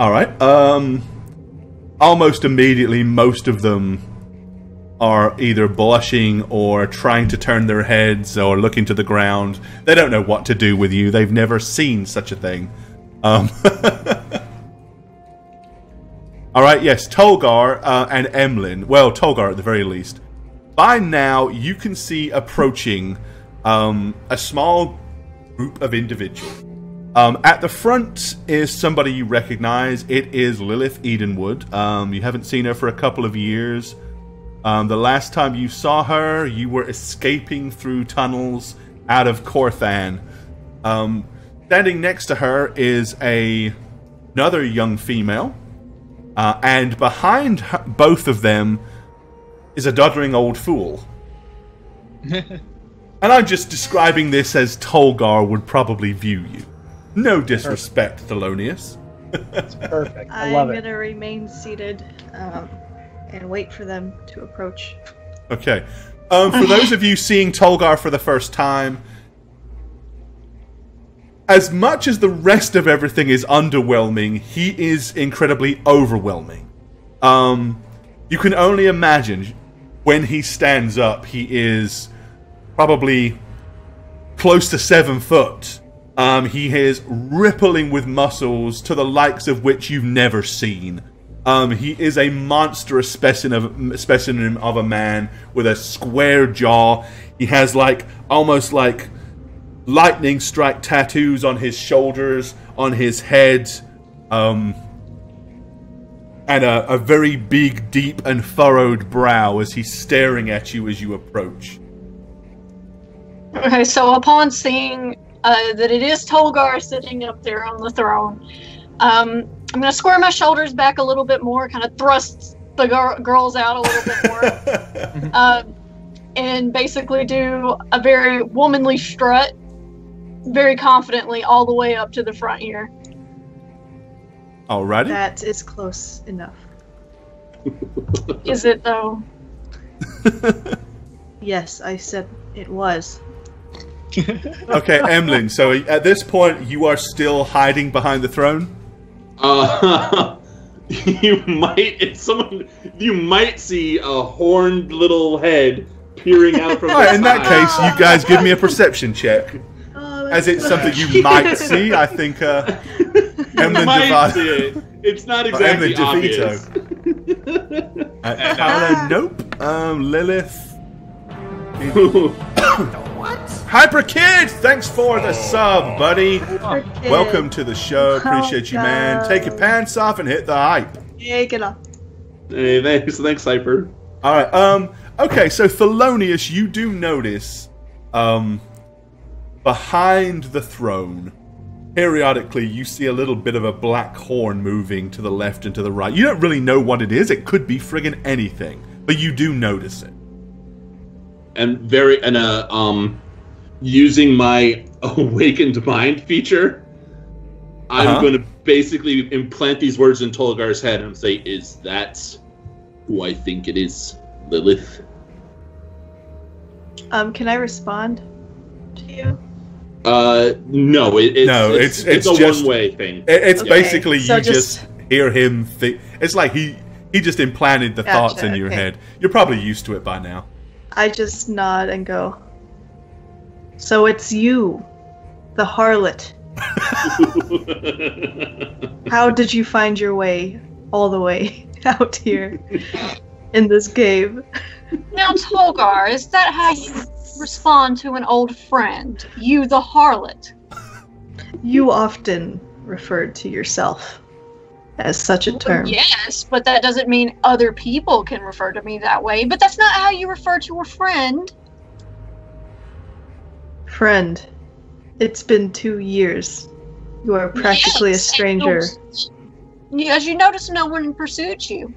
Alright, almost immediately most of them are either blushing or trying to turn their heads or looking to the ground. They don't know what to do with you. They've never seen such a thing. Alright, yes, Tolgar and Emlyn. Well, Tolgar at the very least. By now, you can see approaching a small group of individuals. At the front is somebody you recognize. It is Lilith Edenwood. You haven't seen her for a couple of years. The last time you saw her, you were escaping through tunnels out of Corthan. Standing next to her is another young female. And behind both of them is a doddering old fool. And I'm just describing this as Tolgar would probably view you. No disrespect, Thelonious. That's perfect. I love it. I'm gonna remain seated and wait for them to approach. Okay. For those of you seeing Tolgar for the first time, as much as the rest of everything is underwhelming, he is incredibly overwhelming. You can only imagine when he stands up, he is probably close to 7 foot. He is rippling with muscles to the likes of which you've never seen. He is a monstrous specimen of a man with a square jaw. He has almost like lightning strike tattoos on his shoulders, on his head, and a very big, deep, and furrowed brow as he's staring at you as you approach. Okay, so upon seeing that it is Tolgar sitting up there on the throne, I'm going to square my shoulders back a little bit more, kind of thrust the girls out a little bit more, and basically do a very womanly strut, very confidently, all the way up to the front here. Alrighty. That is close enough. Is it, though? Yes, I said it was. Okay, Emlyn, so at this point, you are still hiding behind the throne? You might see a horned little head peering out from the Alright, in that case, you guys give me a perception check. As it's something you might see, I think Emlyn might see it. It's not exactly obvious. Nope. Lilith. What? Hyper Kid, thanks for the sub, buddy. Welcome to the show. Appreciate you, man. Take your pants off and hit the hype. Yeah, get off. Hey, thanks, Hyper. All right. Okay. So Thelonious, you do notice, behind the throne, periodically you see a little bit of a black horn moving to the left and to the right. You don't really know what it is. It could be friggin' anything, but you do notice it. And using my awakened mind feature, I'm going to basically implant these words in Tolgar's head and say, "Is that who I think it is, Lilith?" Can I respond to you? No. It's a just one-way thing. It's basically so you just hear him think. It's like he just implanted the thoughts in your head. You're probably used to it by now. I just nod and go, "So it's you, the harlot. How did you find your way all the way out here in this cave?" Now, Tolgar, is that how you respond to an old friend? You, the harlot? You often referred to yourself as such a term. Yes, but that doesn't mean other people can refer to me that way. But that's not how you refer to a friend. Friend, it's been 2 years. You are practically a stranger. As you notice, no one pursued you.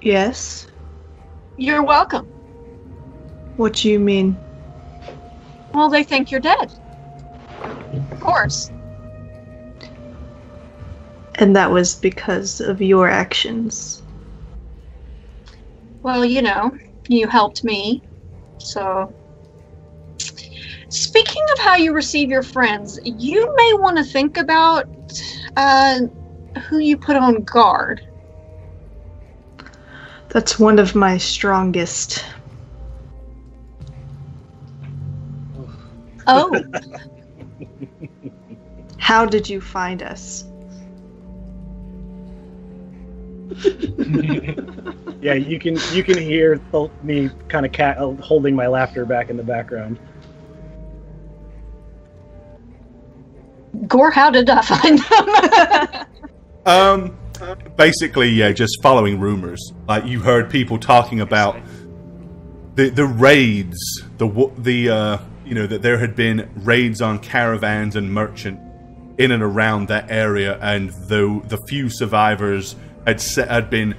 Yes? You're welcome. What do you mean? Well, they think you're dead. Of course. And that was because of your actions. Well, you helped me. So, speaking of how you receive your friends, you may want to think about who you put on guard. That's one of my strongest. Oh. How did you find us? Yeah, you can hear me kind of holding my laughter back in the background. Gore, how did I find them? Basically, yeah, just following rumors. Like you heard people talking about the raids, that there had been raids on caravans and merchant in and around that area, and though the few survivors had been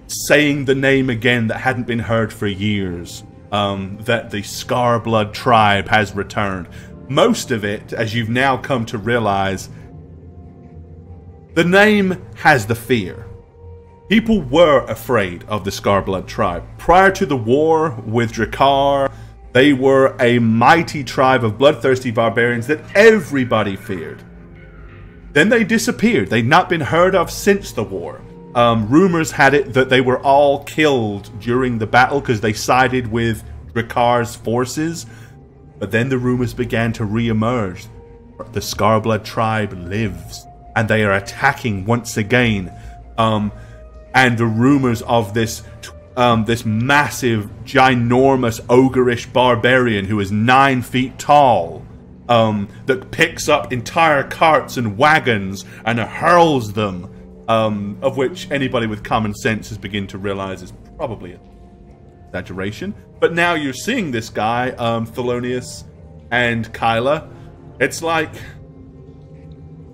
saying the name again that hadn't been heard for years, that the Scarblood tribe has returned. Most of it, as you've now come to realize, the name has the fear. People were afraid of the Scarblood tribe. Prior to the war with Drakkar, They were a mighty tribe of bloodthirsty barbarians that everybody feared. Then they disappeared. They'd not been heard of since the war. Rumors had it that they were all killed during the battle because they sided with Drakar's forces. But then the rumors began to re-emerge. The Scarblood tribe lives, and they are attacking once again. And the rumors of this massive, ginormous, ogreish barbarian who is 9 feet tall, that picks up entire carts and wagons and hurls them, of which anybody with common sense has begun to realize is probably an exaggeration. But now you're seeing this guy, Thelonious and Kyla. It's like,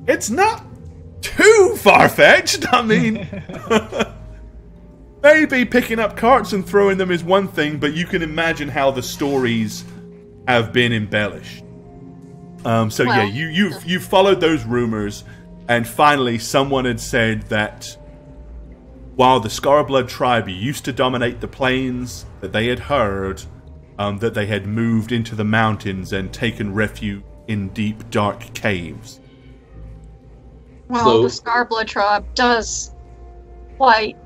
it's not too far-fetched. I mean, maybe picking up carts and throwing them is one thing, but you can imagine how the stories have been embellished. Yeah, you've followed those rumors, and finally someone had said that while the Scarblood tribe used to dominate the plains, that they had heard that they had moved into the mountains and taken refuge in deep, dark caves. Well, the Scarblood tribe does quite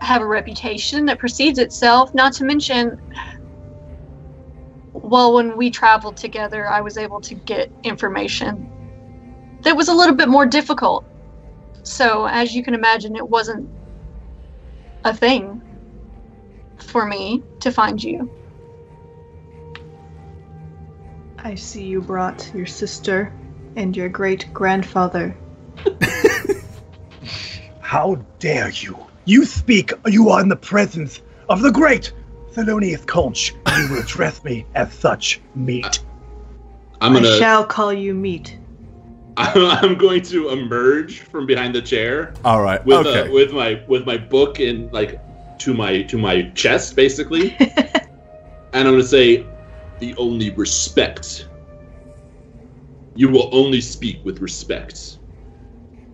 have a reputation that precedes itself, not to mention, well, when we traveled together, I was able to get information that was a little bit more difficult. So, as you can imagine, it wasn't a thing for me to find you. I see you brought your sister and your great-grandfather. How dare you? You are in the presence of the great Thelonious Conch. You will address me as such, meat. I shall call you meat. I'm going to emerge from behind the chair. All right. With my book in to my chest, basically, and I'm going to say, the only respect. You will only speak with respect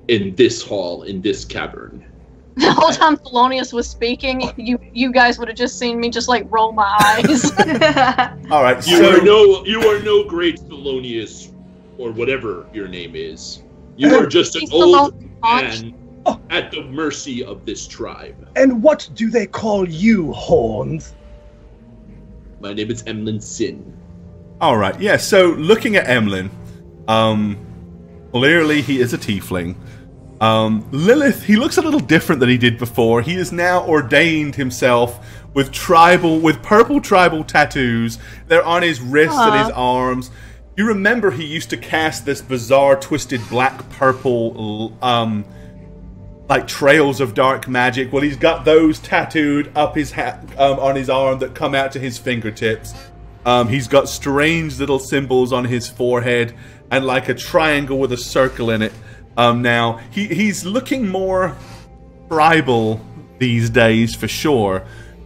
in this hall, in this cavern. The whole time Thelonious was speaking, you guys would have just seen me just roll my eyes. All right. You are no great Thelonious, or whatever your name is. You are just an old man at the mercy of this tribe. And what do they call you, Horns? My name is Emlyn Sin. All right. Yeah. So looking at Emlyn, clearly he is a tiefling. Lilith, he looks a little different than he did before. He has now ordained himself with purple tribal tattoos. They're on his wrists and his arms. You remember he used to cast this bizarre, twisted black-purple, trails of dark magic. Well, he's got those tattooed up his on his arm that come out to his fingertips. He's got strange little symbols on his forehead and like a triangle with a circle in it. Now, he's looking more tribal these days, for sure.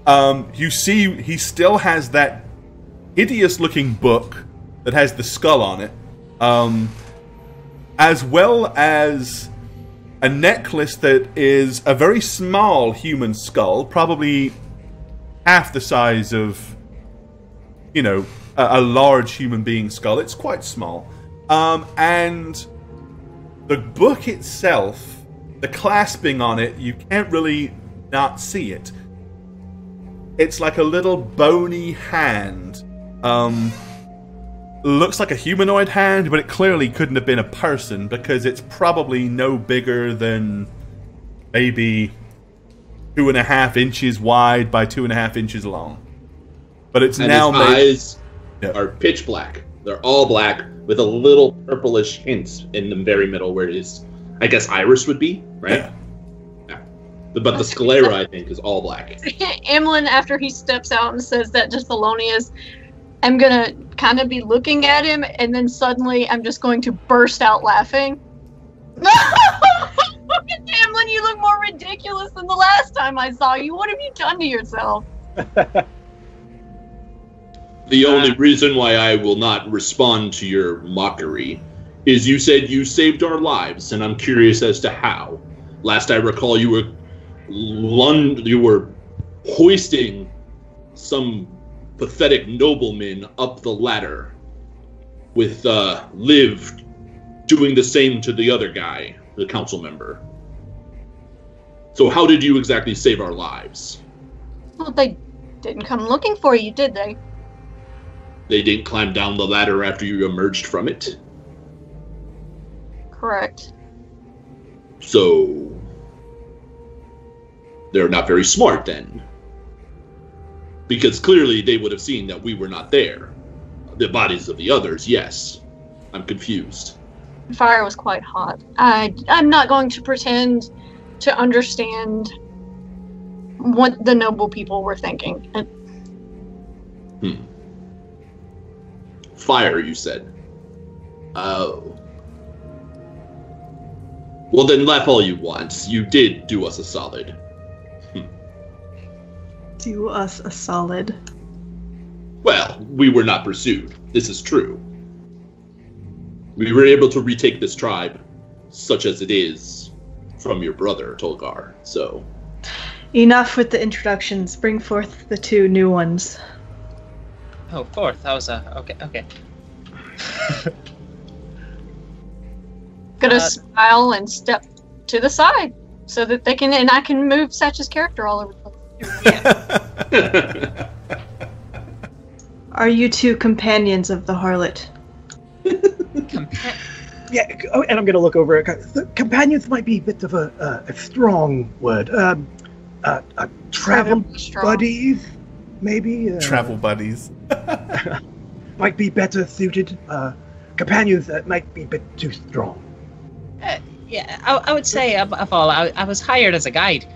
You see, he still has that hideous-looking book that has the skull on it, as well as a necklace that is a very small human skull, probably half the size of, a large human being skull. It's quite small. And the book itself, the clasping on it, you can't really not see it. It's like a little bony hand. Looks like a humanoid hand, but it clearly couldn't have been a person because it's probably no bigger than maybe 2.5 inches wide by 2.5 inches long. But it's now made. His eyes are pitch black. They're all black with a little purplish hint in the very middle where his, I guess, iris would be, right? Yeah. But the sclera, I think, is all black. Emlyn, after he steps out and says that to Thelonious, I'm gonna kind of be looking at him, and then suddenly I'm just going to burst out laughing. Emlyn, you look more ridiculous than the last time I saw you. What have you done to yourself? The only reason why I will not respond to your mockery is you said you saved our lives, and I'm curious as to how. Last I recall, you were hoisting some pathetic noblemen up the ladder, with Liv doing the same to the other guy, the council member. So how did you exactly save our lives? Well, they didn't come looking for you, did they? They didn't climb down the ladder after you emerged from it? Correct. So they're not very smart then. Because clearly they would have seen that we were not there. The bodies of the others, yes. I'm confused. The fire was quite hot. I'm not going to pretend to understand what the noble people were thinking. Fire, you said. Oh. Well, then laugh all you want. You did do us a solid. Do us a solid. Well, we were not pursued. This is true. We were able to retake this tribe, such as it is, from your brother, Tolgar, so... Enough with the introductions. Bring forth the 2 new ones. Oh, fourth. That was okay. Gonna smile and step to the side so that they can, and I can move Satch's character all over the place. Are you 2 companions of the harlot? Yeah, and I'm gonna look over it. Companions might be a bit of a strong word. Travel buddies, maybe. Travel buddies. Might be better suited. Companions might be a bit too strong. Yeah, I would say, above all, I was hired as a guide.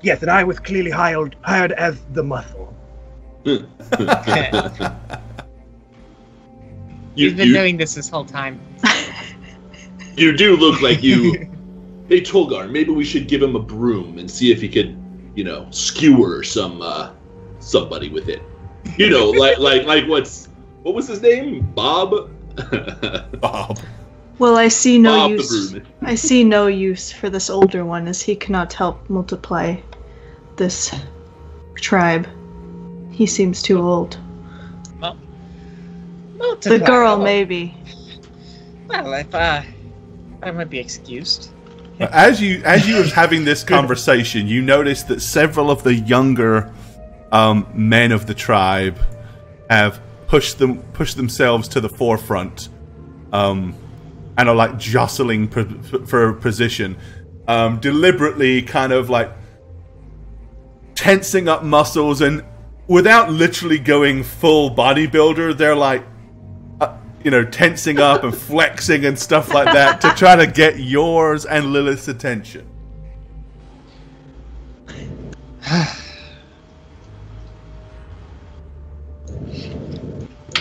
Yes, and I was clearly hired as the muscle. You've been doing this whole time. You do look like you... Hey, Tolgar, maybe we should give him a broom and see if he could, skewer somebody with it. Like what was his name? Bob? Bob. Well, I see no Bob use. the broom. I see no use for this older one, as he cannot help multiply this tribe. He seems too old. Well, the girl, maybe. Well, if I might be excused. As you were having this conversation, you noticed that several of the younger men of the tribe have pushed themselves to the forefront, and are like jostling for position, deliberately kind of like tensing up muscles, and without literally going full bodybuilder, they're like tensing up and flexing and stuff like that to try to get yours and Lilith's attention.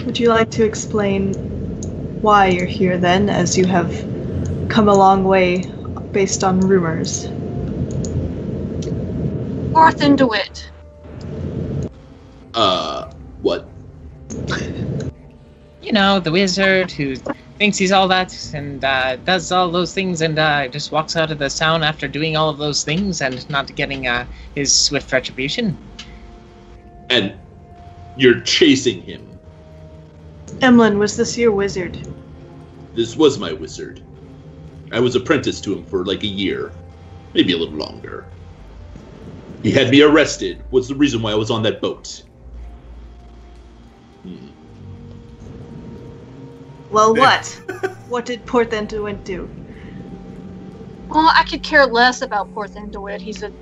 Would you like to explain why you're here then, as you have come a long way based on rumors? North and DeWitt. What? The wizard who thinks he's all that and does all those things and just walks out of the town after doing all of those things and not getting his swift retribution. And you're chasing him. Emlyn, was this your wizard? This was my wizard. I was apprenticed to him for like a year. Maybe a little longer. He had me arrested. What's the reason why I was on that boat? Well, what? What did Porthen DeWitt do? Well, I could care less about Porthen DeWitt. He's a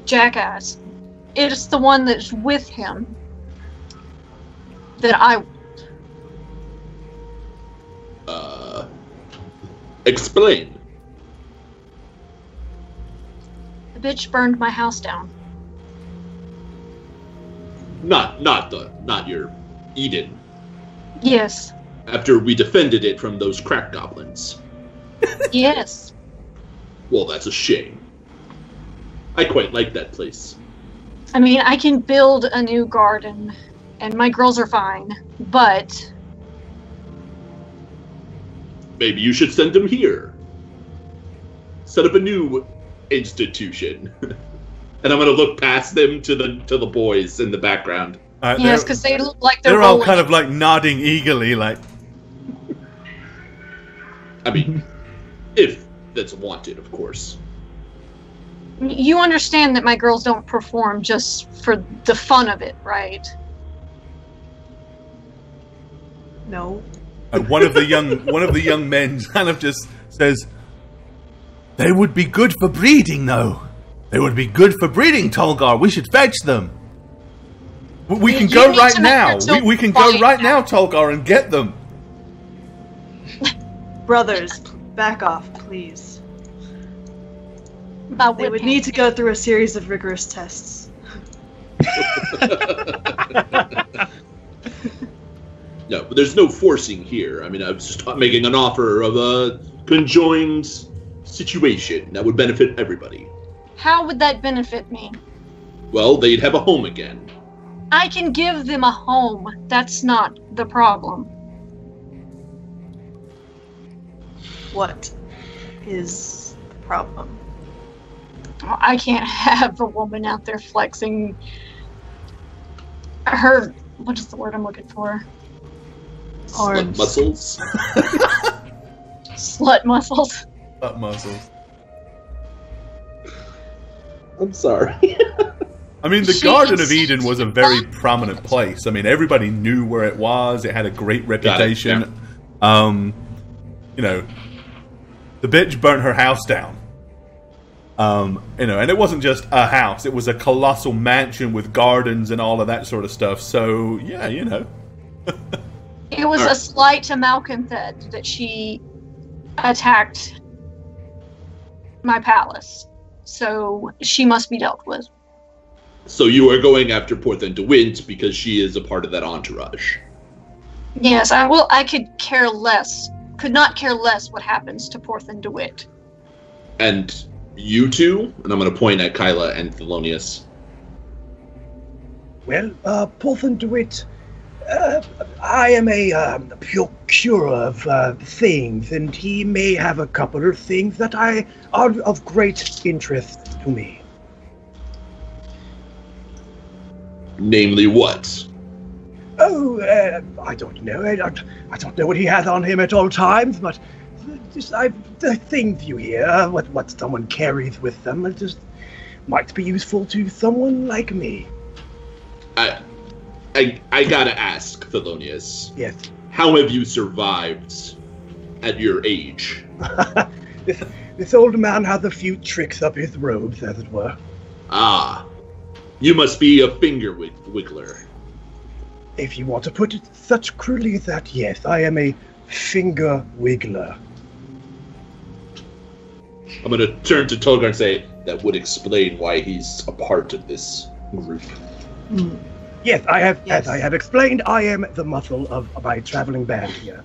jackass. It's the one that's with him that I want. Explain. The bitch burned my house down. Not your Eden. Yes. After we defended it from those crack goblins. Yes. Well, that's a shame. I quite like that place. I mean, I can build a new garden, and my girls are fine, but... Maybe you should send them here. Set up a new institution. And I'm going to look past them to the boys in the background. Yes, because they look like they're all kind of like nodding eagerly, like. I mean, if that's wanted, of course. You understand that my girls don't perform just for the fun of it, right? No. One of the young men kind of just says, "They would be good for breeding, though. They would be good for breeding, Tolgar. We should fetch them. We can go right now. We can go right now, Tolgar, and get them." Brothers, back off, please. They would need to go through a series of rigorous tests. No, but there's no forcing here. I mean, I was just making an offer of a conjoined situation that would benefit everybody. How would that benefit me? Well, they'd have a home again. I can give them a home. That's not the problem. What is the problem? I can't have a woman out there flexing her, what is the word I'm looking for? Slut muscles? Slut muscles. Slut muscles. I'm sorry. I mean, the Garden of Eden was a very prominent place. I mean, everybody knew where it was. It had a great reputation. Yeah. You know, the bitch burnt her house down. You know, and it wasn't just a house. It was a colossal mansion with gardens and all of that sort of stuff. So, yeah, you know. It was a slight to Malconthad that she attacked my palace. So she must be dealt with. So you are going after Porthen DeWint because she is a part of that entourage. Yes, I could not care less what happens to Porthen DeWitt. And you two, and I'm going to point at Kyla and Thelonious. Well, Porthen DeWitt, I am a procurer of things, and he may have a couple of things that are of great interest to me. Namely what? Oh, I don't know. I don't know what he has on him at all times, but the things you hear, what someone carries with them, it just might be useful to someone like me. I gotta ask, Thelonious. Yes. How have you survived at your age? This old man has a few tricks up his robes, as it were. Ah. You must be a finger wiggler. If you want to put it such crudely as that, yes, I am a finger wiggler. I'm going to turn to Tolgar and say, that would explain why he's a part of this group. Yes, I have. Yes. As I have explained, I am the muscle of my traveling band here.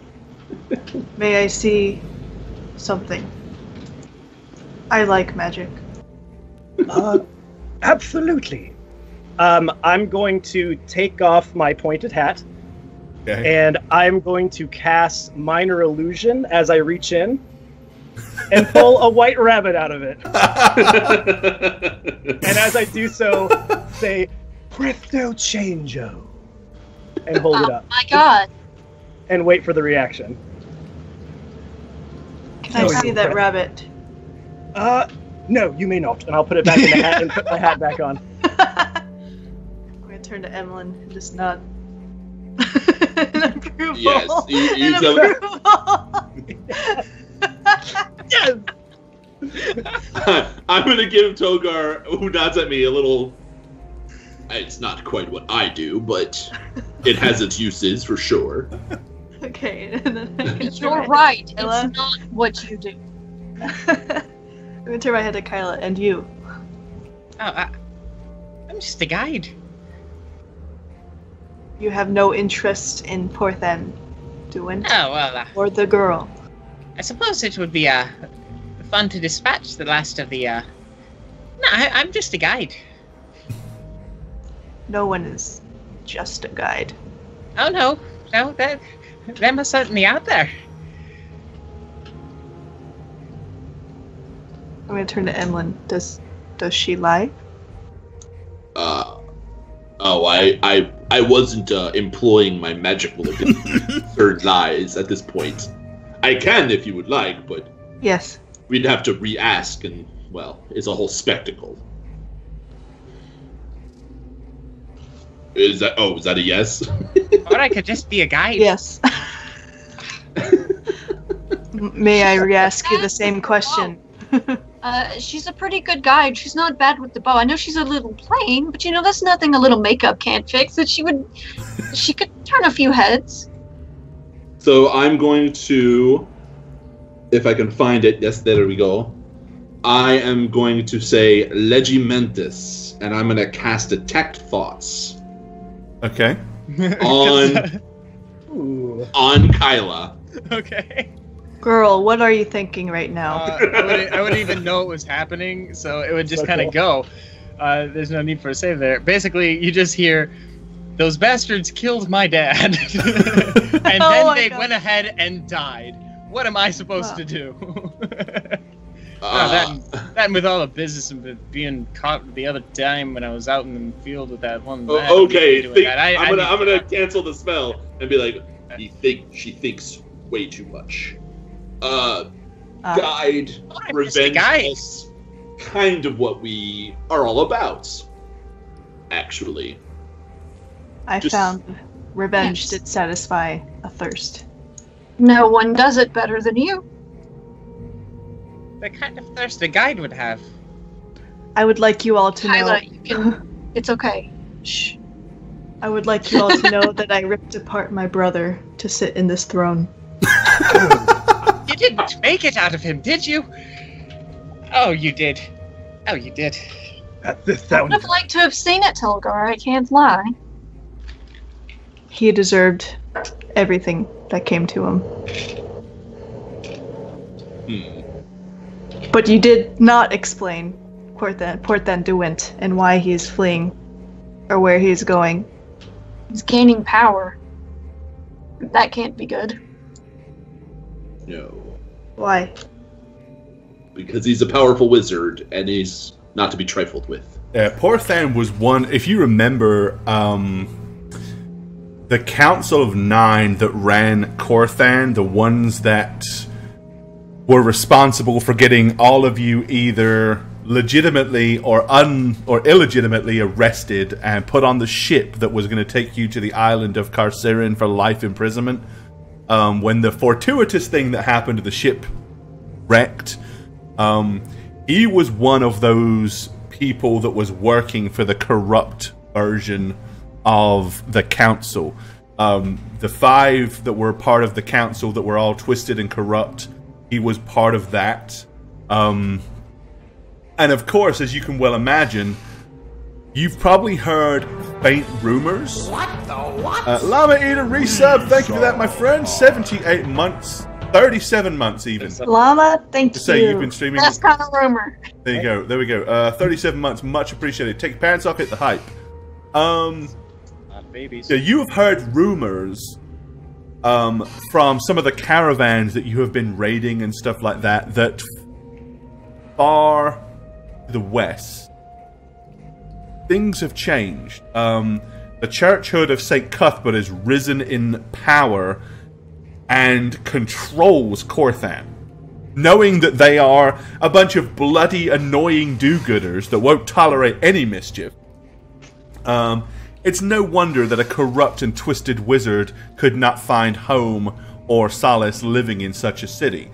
May I see something? I like magic. Absolutely. I'm going to take off my pointed hat, and I'm going to cast Minor Illusion as I reach in and pull a white rabbit out of it. And as I do so, say, "Presto changeo," and hold it up. Oh my god. And wait for the reaction. Can I see that rabbit? No, you may not. And I'll put it back in the hat and put my hat back on. I'm going to turn to Emlyn and just nod. An approval. Yes, you Yes! I'm going to give Tolgar, who nods at me, a little... It's not quite what I do, but it has its uses for sure. Okay. You're right. It's not what you do. I'm going to turn my head to Kyla. And you? Oh, I'm just a guide. You have no interest in Porthen DeWitt? Oh, well... or the girl? I suppose it would be fun to dispatch the last of the... No, I'm just a guide. No one is just a guide. Oh, no. No, them are certainly out there. I'm going to turn to Emlyn. Does she lie? Oh, I wasn't employing my magical ability third lies at this point. I can if you would like, but Yes. we'd have to re-ask, and well, it's a whole spectacle. Is that a yes? Or I could just be a guide. Yes. May I re-ask you the same question? She's a pretty good guide. She's not bad with the bow. I know she's a little plain, but that's nothing a little makeup can't fix. That she could turn a few heads. So I'm going to, if I can find it, yes, there we go. I am going to say Legimentus, and I'm going to cast Detect Thoughts. Okay. On Kyla. Okay. Girl, what are you thinking right now? I wouldn't even know it was happening, so it would just kind of go. There's no need for a save there. Basically, you just hear, those bastards killed my dad. And then they went ahead and died. What am I supposed to do? That with all the business and being caught the other time when I was out in the field with that one. Okay, I'm gonna cancel the spell and be like, she thinks way too much. Guide, revenge is kind of what we are all about. Actually, I found revenge did satisfy a thirst. No one does it better than you. The kind of thirst a guide would have. I would like you all to Kyla, know. It's okay. Shh. I would like you all to know that I ripped apart my brother to sit in this throne. You didn't make it out of him, did you? Oh, you did. Oh, you did. I would have liked to have seen it, Telgar. I can't lie. He deserved everything that came to him. But you did not explain Porthan Duwent and why he is fleeing, or where he is going. He's gaining power. That can't be good. No. Why? Because he's a powerful wizard, and he's not to be trifled with. Porthan was one, if you remember, the Council of Nine that ran Corthan, the ones that were responsible for getting all of you either legitimately or illegitimately arrested and put on the ship that was going to take you to the island of Carcerin for life imprisonment. When the fortuitous thing that happened to the ship wrecked, he was one of those people that was working for the corrupt version of the council. The 5 that were part of the council that were all twisted and corrupt, he was part of that. And of course, as you can well imagine, you've probably heard faint rumors. What the what? Llama Eater resub, thank you for that, my friend. 78 months, 37 months even. Llama, thank you. Say you've been streaming. That's kind of rumor. There you go. There we go. 37 months, much appreciated. Take your pants off, hit the hype. Babies. Yeah, you have heard rumors from some of the caravans that you have been raiding and stuff like that, that far to the west, things have changed. The Churchhood of St. Cuthbert has risen in power and controls Corthan, knowing that they are a bunch of bloody, annoying do-gooders that won't tolerate any mischief. It's no wonder that a corrupt and twisted wizard could not find home or solace living in such a city.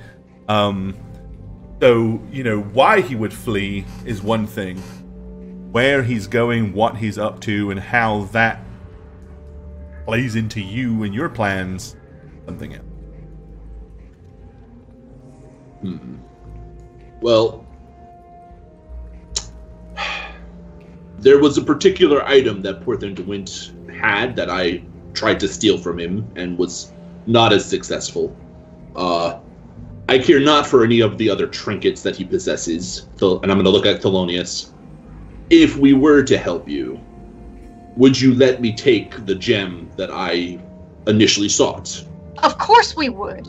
So, why he would flee is one thing. Where he's going, what he's up to, and how that plays into you and your plans, something else. Well, there was a particular item that Porthan Duwent had that I tried to steal from him and was not as successful. I care not for any of the other trinkets that he possesses, and I'm going to look at Thelonious. If we were to help you, would you let me take the gem that I initially sought? Of course we would.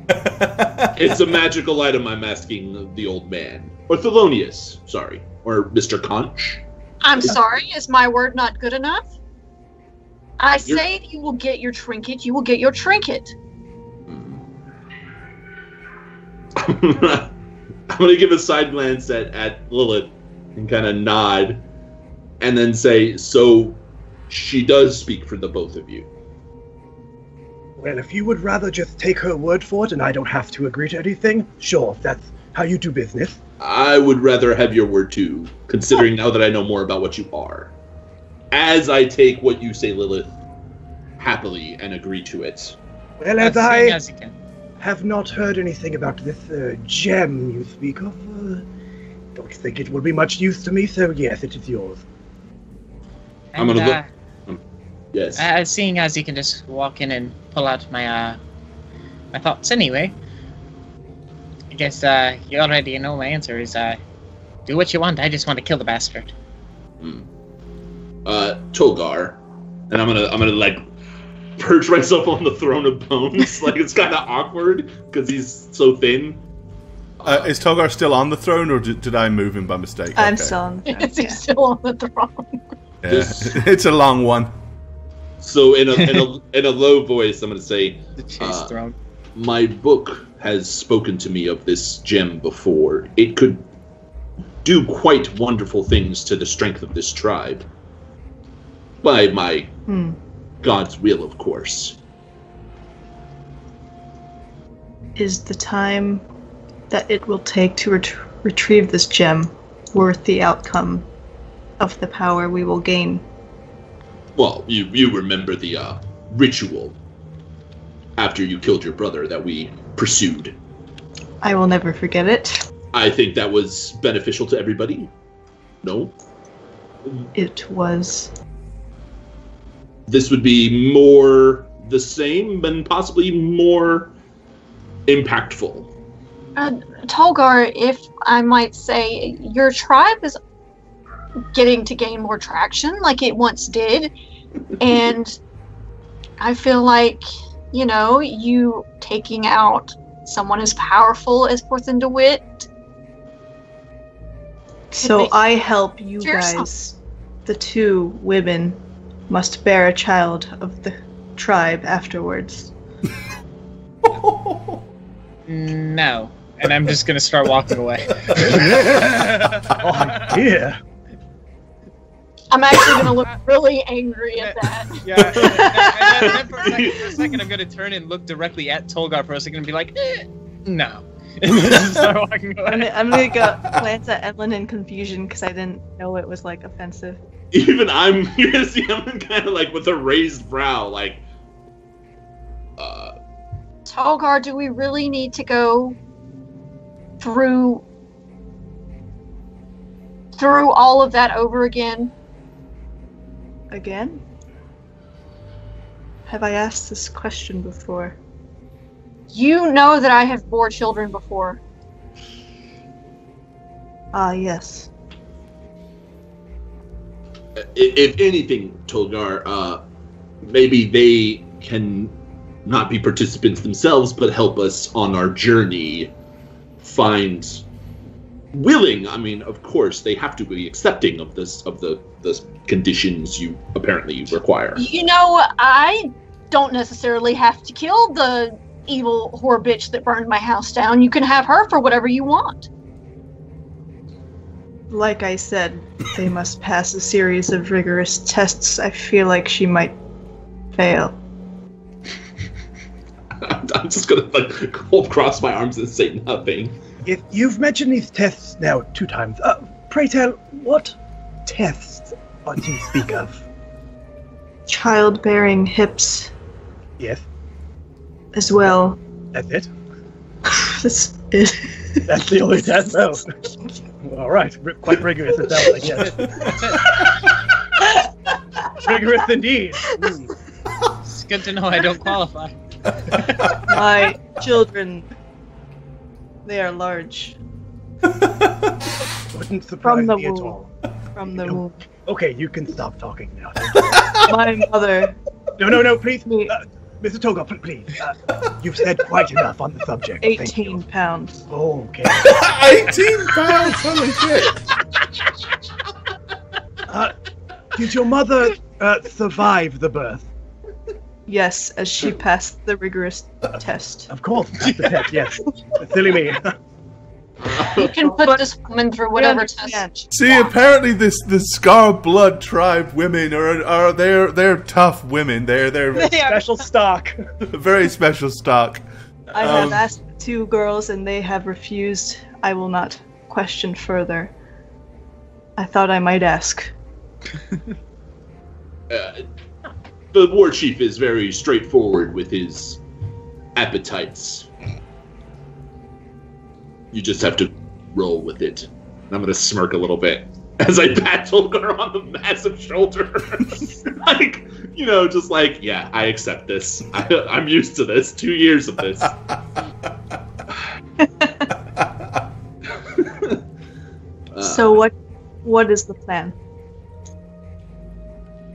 It's a magical item, I'm asking the old man. Or Thelonious, sorry. Or Mr. Conch. I'm sorry, is my word not good enough? I say you will get your trinket, you will get your trinket. I'm going to give a side glance at Lilith and kind of nod and then say, so she does speak for the both of you. Well, if you would rather just take her word for it and I don't have to agree to anything, sure, if that's how you do business. I would rather have your word too, considering now that I know more about what you are. As I take what you say, Lilith, happily and agree to it. Well, as I have not heard anything about this gem you speak of, don't think it will be much use to me, so yes, it is yours. I'm going to look. Yes. Seeing as you can just walk in and pull out my thoughts anyway, I guess you already know my answer is do what you want. I just want to kill the bastard. Tolgar, and I'm gonna like perch myself on the throne of bones. Like it's kind of awkward because he's so thin. Is Tolgar still on the throne, or did I move him by mistake? I'm still on the throne. He's still on the throne. Yeah. It's a long one. So in a low voice, I'm going to say, The chase throne. My book has spoken to me of this gem before. It could do quite wonderful things to the strength of this tribe. By my God's will, of course. Is the time that it will take to retrieve this gem worth the outcome of the power we will gain? Well, you remember the ritual after you killed your brother that we pursued. I will never forget it. I think that was beneficial to everybody. No? It was. This would be more the same and possibly more impactful. Tolgar, if I might say, your tribe is getting to gain more traction like it once did, and I feel like, you taking out someone as powerful as Porthan DeWitt. So I help you guys. The two women must bear a child of the tribe afterwards. No. And I'm just going to start walking away. Oh, dear. I'm actually going to look really angry at that. Yeah. And then for a second, I'm going to turn and look directly at Tolgar for a second and be like, no. And then just start walking away. I'm going to go glance at Evelyn in confusion because I didn't know it was, offensive. Even you're going to see him kind of, with a raised brow, Tolgar, do we really need to go through all of that over again? Again? Have I asked this question before? You know that I have bore children before. Yes. If anything, Tolgar, maybe they can not be participants themselves, but help us on our journey find willing. I mean, of course, they have to be accepting of the conditions you apparently require. I don't necessarily have to kill the evil whore bitch that burned my house down. You can have her for whatever you want. Like I said, they must pass a series of rigorous tests. I feel like she might fail. I'm just gonna cross my arms and say nothing. If you've mentioned these tests now 2 times, pray tell, what tests do you speak of? Childbearing hips. Yes. As well. That's it? That's it. That's the only test? Oh. All right. Quite rigorous it sounds like, yes. Rigorous indeed. It's good to know I don't qualify. My children, they are large. Wouldn't surprise me at all. From the womb. Okay, you can stop talking now. My mother. No, please. Mr. Toga, please. You've said quite enough on the subject. 18 pounds. Okay. 18 pounds? Holy shit. Did your mother survive the birth? Yes, as she passed the rigorous test. Of course, that's the test, yes. Silly me. You can put this woman through whatever test. See, apparently the Scarblood tribe women are they're tough women. They're Special stock. very special stock. I have asked 2 girls and they have refused. I will not question further. I thought I might ask. The war chief is very straightforward with his appetites. You just have to roll with it. And I'm gonna smirk a little bit as I pat Tolgar on the massive shoulder. Like, just like, yeah, I accept this. I'm used to this. 2 years of this. So what is the plan?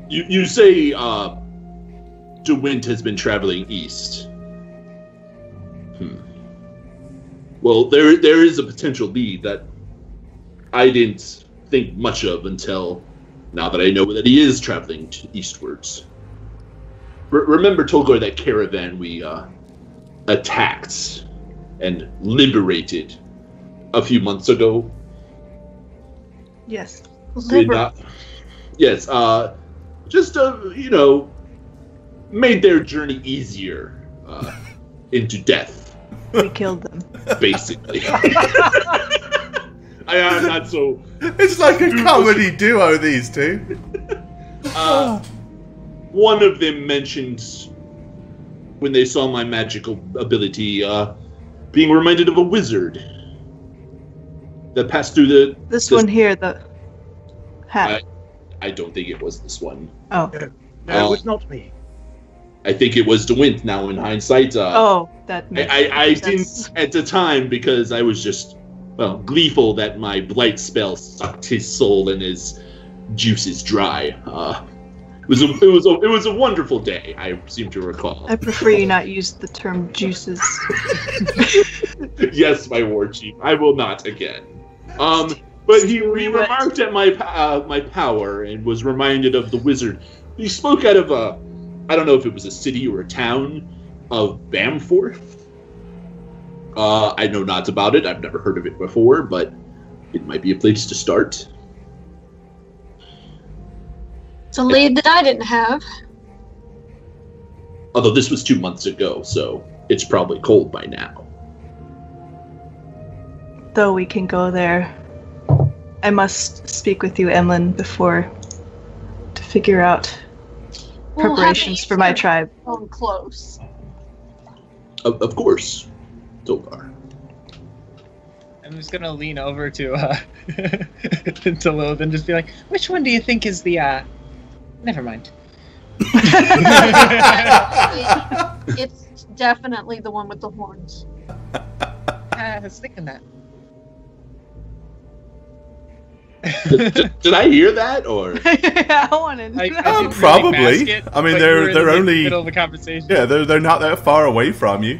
You say DeWint has been traveling east. Well, there is a potential lead that I didn't think much of until now that I know that he is traveling eastwards. Remember, Tolgar, that caravan we attacked and liberated a few months ago? Yes. Yes, just, made their journey easier into death. We killed them. Basically. I'm not so... It's like a comedy duo, these two. One of them mentioned, when they saw my magical ability, being reminded of a wizard that passed through This one here, the hat. I don't think it was this one. Oh. No, it was not me. I think it was DeWint now in hindsight. That makes I sense. didn't at the time because I was just, gleeful that my blight spell sucked his soul and his juices dry. It was a wonderful day, I seem to recall. I prefer you not use the term juices. Yes, my war chief. I will not again. But he remarked at my power and was reminded of the wizard. He spoke out of I don't know if it was a city or a town of Bamforth. I know not about it. I've never heard of it before, but it might be a place to start. It's a lead that I didn't have. Although this was 2 months ago, so it's probably cold by now. Though we can go there. I must speak with you, Emlyn, before to figure out preparations for my tribe. Close. Of course, Tolgar. I'm just gonna lean over to to Lilith and just be like, "Which one do you think is the?" Never mind. It's definitely the one with the horns. I was thinking that. Did I hear that, or? I want to know. Probably. Basket, I mean, but they're you were in only the middle of the conversation. Yeah, they're not that far away from you.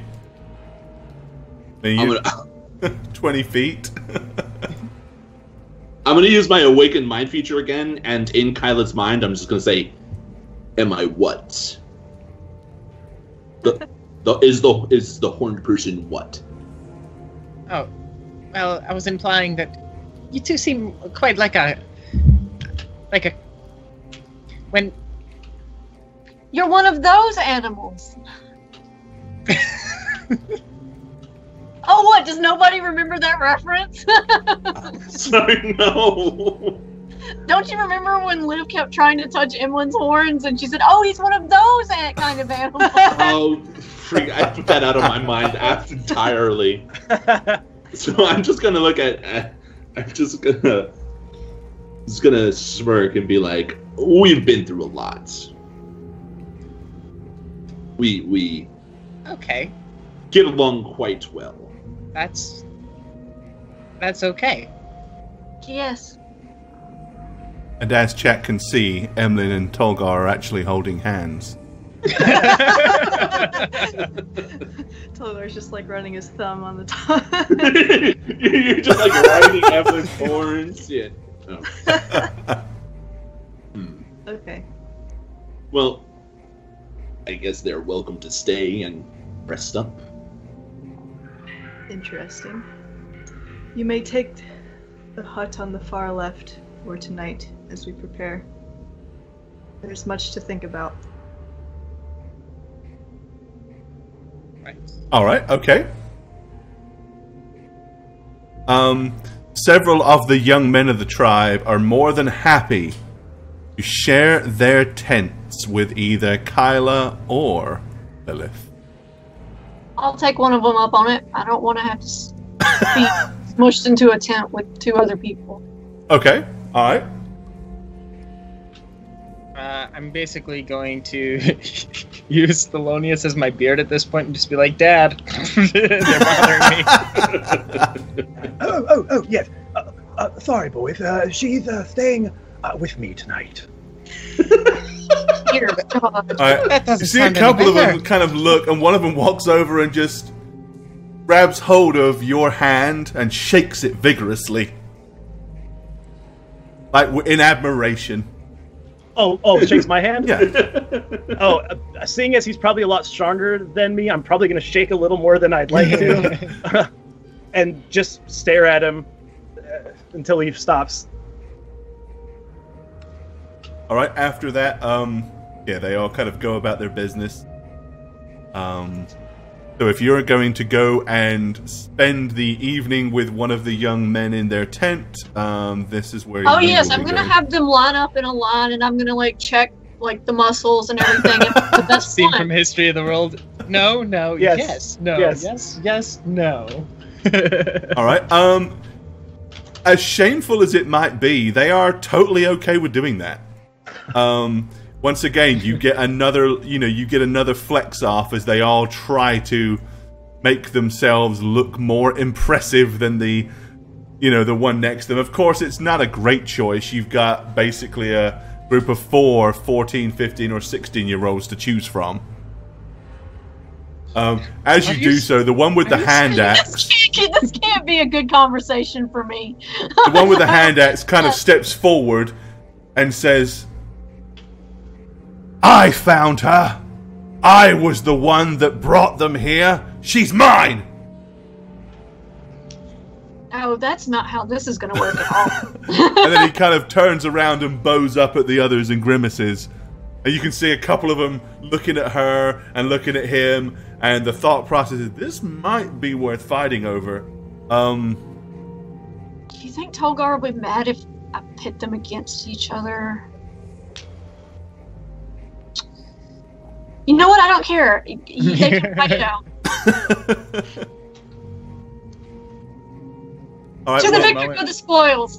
I'm 20 feet. I'm gonna use my awakened mind feature again, and in Kyla's mind, I'm just gonna say, "Am I what? Is the horned person what?" Oh, well, I was implying that you two seem quite like a when you're one of those animals. Oh, what? Does nobody remember that reference? Sorry, no. Don't you remember when Liv kept trying to touch Emlyn's horns and she said, "Oh, he's one of those kind of animals"? Oh, freak! I put that out of my mind entirely. So I'm just gonna look at. I'm just gonna smirk and be like, "We've been through a lot. We okay. Get along quite well. That's okay." Yes. And as chat can see, Emlyn and Tolgar are actually holding hands. Tolgar's just like running his thumb on the top. You're just like riding Evelyn's horns. Yeah. Oh. Okay. Well, I guess they're welcome to stay and rest up. Interesting. You may take the hut on the far left for tonight as we prepare. There's much to think about. Right. All right. Okay. Several of the young men of the tribe are more than happy to share their tents with either Kyla or Lilith. I'll take one of them up on it. I don't want to have to be smushed into a tent with 2 other people. Okay. All right. I'm basically going to use Thelonious as my beard at this point and just be like, Dad, they're bothering me. Oh, yes. Sorry, boys. She's staying with me tonight. Here, God. All right. You see a couple of them kind of look, and one of them walks over and just grabs hold of your hand and shakes it vigorously. Like, in admiration. Oh, shakes my hand? Yeah. Seeing as he's probably a lot stronger than me, I'm probably going to shake a little more than I'd like to. And just stare at him until he stops. All right, after that, they all kind of go about their business. So if you're going to go and spend the evening with one of the young men in their tent, this is where. Oh yes, I'm gonna have them line up in a line, and I'm gonna check the muscles and everything. The best Scene one. from History of the World. No, yes, no, yes, no. All right. As shameful as it might be, they are totally okay with doing that. Once again, you get another flex off as they all try to make themselves look more impressive than the one next to them. Of course, it's not a great choice. You've got basically a group of 4 14, 15, or 16-year-olds to choose from. As you do so, the one with the hand axe... This can't be a good conversation for me. The one with the hand axe kind of steps forward and says... I found her. I was the one that brought them here. She's mine. Oh, that's not how this is going to work at all. And then he kind of turns around and bows up at the others and grimaces. And you can see a couple of them looking at her and looking at him. And the thought process is, this might be worth fighting over. Do you think Tolgar will be mad if I pit them against each other? You know what? I don't care. They can fight it out. All right, To the victor go the spoils.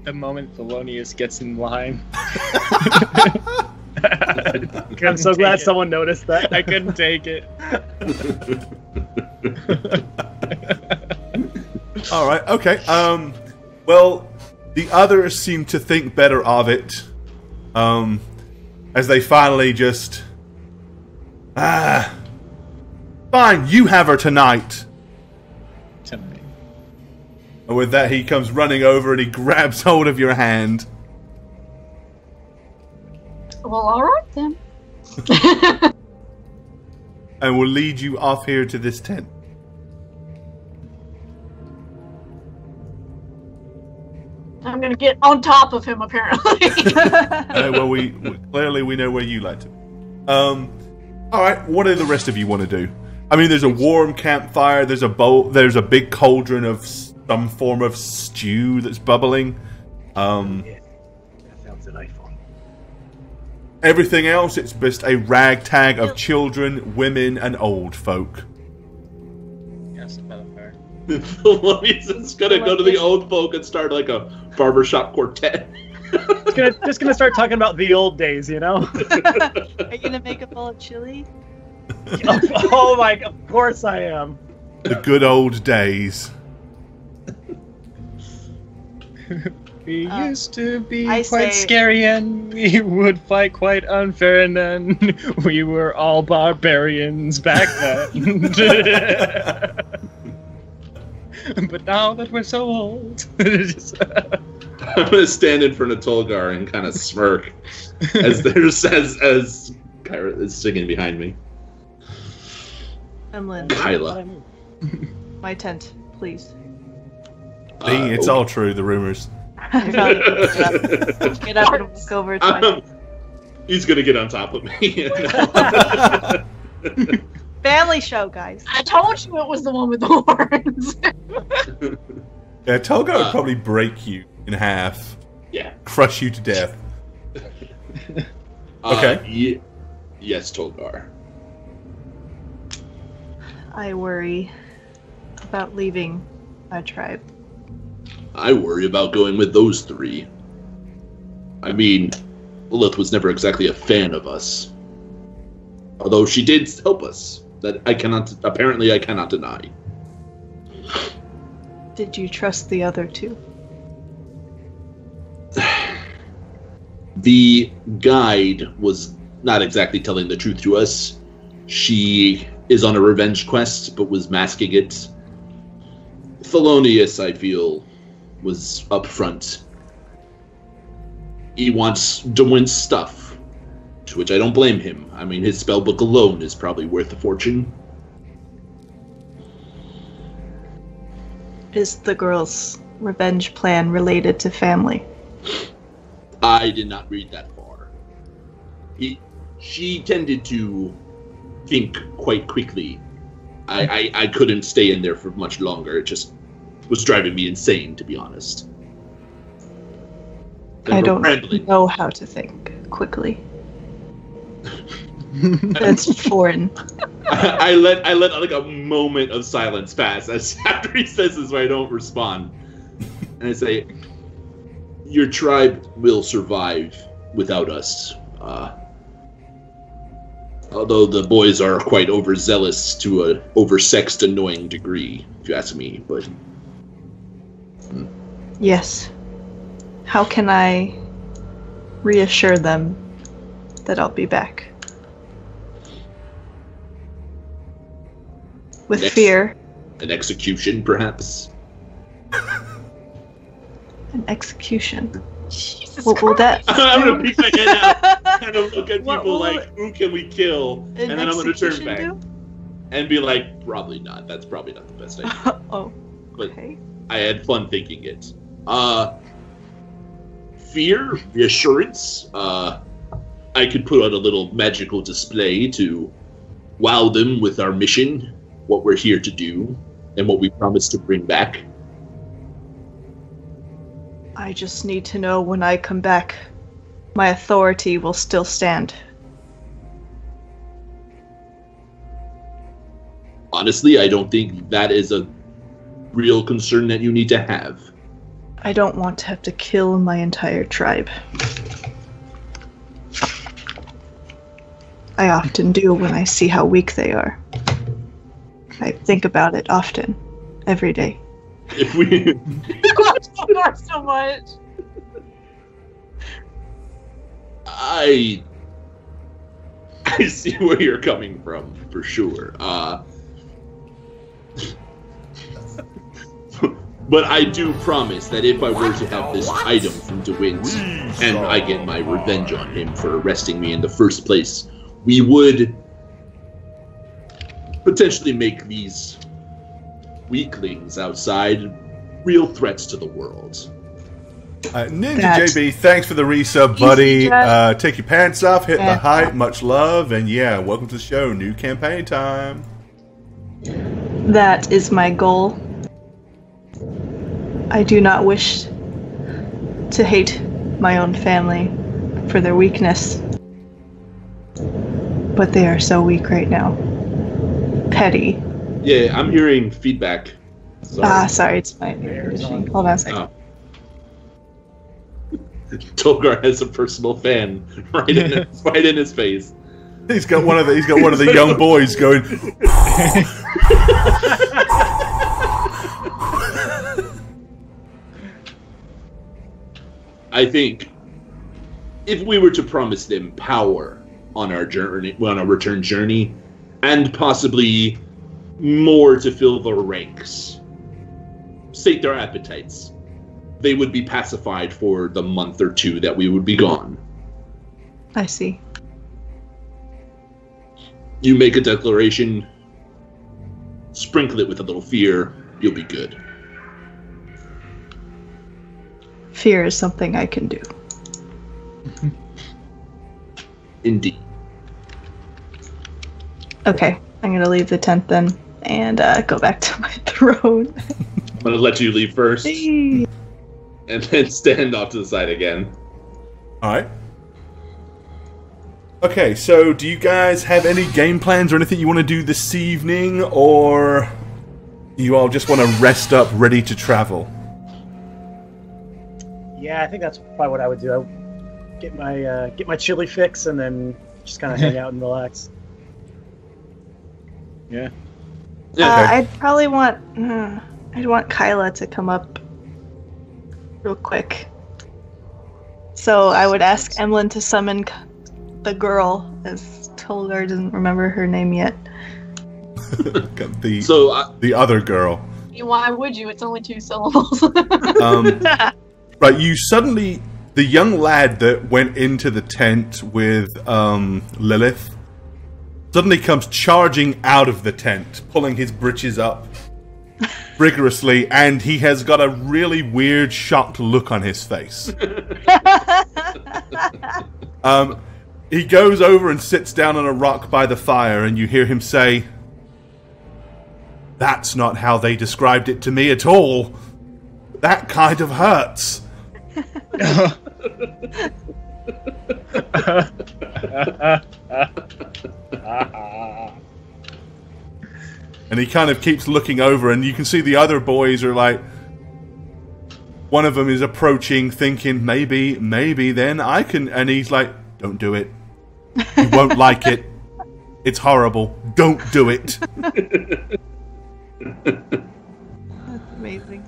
The moment Thelonious gets in line. I'm so glad someone noticed that. I couldn't take it. All right, okay. Well, the others seem to think better of it. As they finally just... fine, you have her tonight. Tonight. And with that, he comes running over and he grabs hold of your hand. Well, all right then. And will lead you off here to this tent. I'm gonna get on top of him, apparently. Well, we clearly we know where you like to. All right, what do the rest of you want to do? I mean, there's a warm campfire. There's a bowl. There's a big cauldron of some form of stew that's bubbling. Yeah, that sounds delightful. Everything else, it's just a ragtag of children, women, and old folk. Yes, about her. Thelonious is gonna go to the old folk and start like a barbershop quartet. Just gonna start talking about the old days, you know? Are you gonna make a bowl of chili? Oh my, of course I am. The good old days. We used to be I quite say- scary and we would fight quite unfair and then we were all barbarians back then. But now that we're so old... I'm gonna stand in front of Tolgar and kind of smirk as Kyra is singing behind me. Emlyn. Kyla. My tent, please. It's all true, the rumors. Get up and walk over to my He's gonna get on top of me. family show, guys. I told you it was the one with the horns. Yeah, Tolga would probably break you in half. Yeah. Crush you to death. Okay. Yes, Tolgar. I worry about leaving my tribe. I worry about going with those three. I mean, Lilith was never exactly a fan of us. Although she did help us. That I cannot deny. Did you trust the other two? The guide was not exactly telling the truth to us. She is on a revenge quest, but was masking it. Thelonious, I feel, was upfront. He wants Derwent's stuff, to which I don't blame him. I mean, his spellbook alone is probably worth a fortune. Is the girl's revenge plan related to family? I did not read that far. She tended to think quite quickly. I couldn't stay in there for much longer. It just was driving me insane, to be honest. I don't know how to think quickly. That's foreign. I let like a moment of silence pass as after he says this, where I don't respond, and I say, "Your tribe will survive without us. Although the boys are quite overzealous to an oversexed, annoying degree, if you ask me." But yes. How can I reassure them that I'll be back? With fear. An execution, perhaps? An execution. Jesus Well, that... I'm going to peek my head out, kind of look at people like, who can we kill? And then I'm going to turn back. And be like, probably not. That's probably not the best idea. Oh, but okay. I had fun thinking it. Fear, reassurance. I could put on a little magical display to wow them with our mission, what we're here to do, and what we promise to bring back. I just need to know when I come back, my authority will still stand. Honestly, I don't think that is a real concern that you need to have. I don't want to have to kill my entire tribe. I often do when I see how weak they are. I think about it often, every day. If we... You love Tolgar so much. I see where you're coming from, for sure. But I do promise that if I were to have this item from DeWint, and I get my revenge on him for arresting me in the first place, we would potentially make these weaklings outside real threats to the world. Ninja JB, thanks for the resub, buddy. Take your pants off, hit the height, much love, and yeah, welcome to the show. New campaign time. That is my goal. I do not wish to hate my own family for their weakness. But they are so weak right now. Petty. Yeah, I'm hearing feedback. Sorry. Sorry, it's my machine. Hold on a second. Tolgar has a personal fan right in his face. He's got one of the young boys going. I think if we were to promise them power on our journey, on our return journey, and possibly more to fill their ranks, sate their appetites, they would be pacified for the month or two that we would be gone. I see. You make a declaration, sprinkle it with a little fear, you'll be good. Fear is something I can do. Indeed. Okay, I'm gonna leave the tent then, and go back to my throne. I'm gonna let you leave first, and then stand off to the side again. Alright. Okay, so do you guys have any game plans or anything you want to do this evening, or you all just want to rest up, ready to travel? Yeah, I think that's probably what I would do. I get my chili fix and then just kind of hang out and relax. Yeah. I'd probably want I'd want Kyla to come up real quick. So I would ask Emlyn to summon the girl, as Tolgar doesn't remember her name yet. The other girl. Why would you? It's only 2 syllables. Right, you suddenly, the young lad that went into the tent with Lilith suddenly comes charging out of the tent, pulling his breeches up rigorously, and he has got a really weird, shocked look on his face. He goes over and sits down on a rock by the fire, and you hear him say, "That's not how they described it to me at all. That kind of hurts." And he kind of keeps looking over, and you can see the other boys are like, one of them is approaching, thinking, maybe then I can, and he's like, "Don't do it. You won't like it. It's horrible. Don't do it." That's amazing.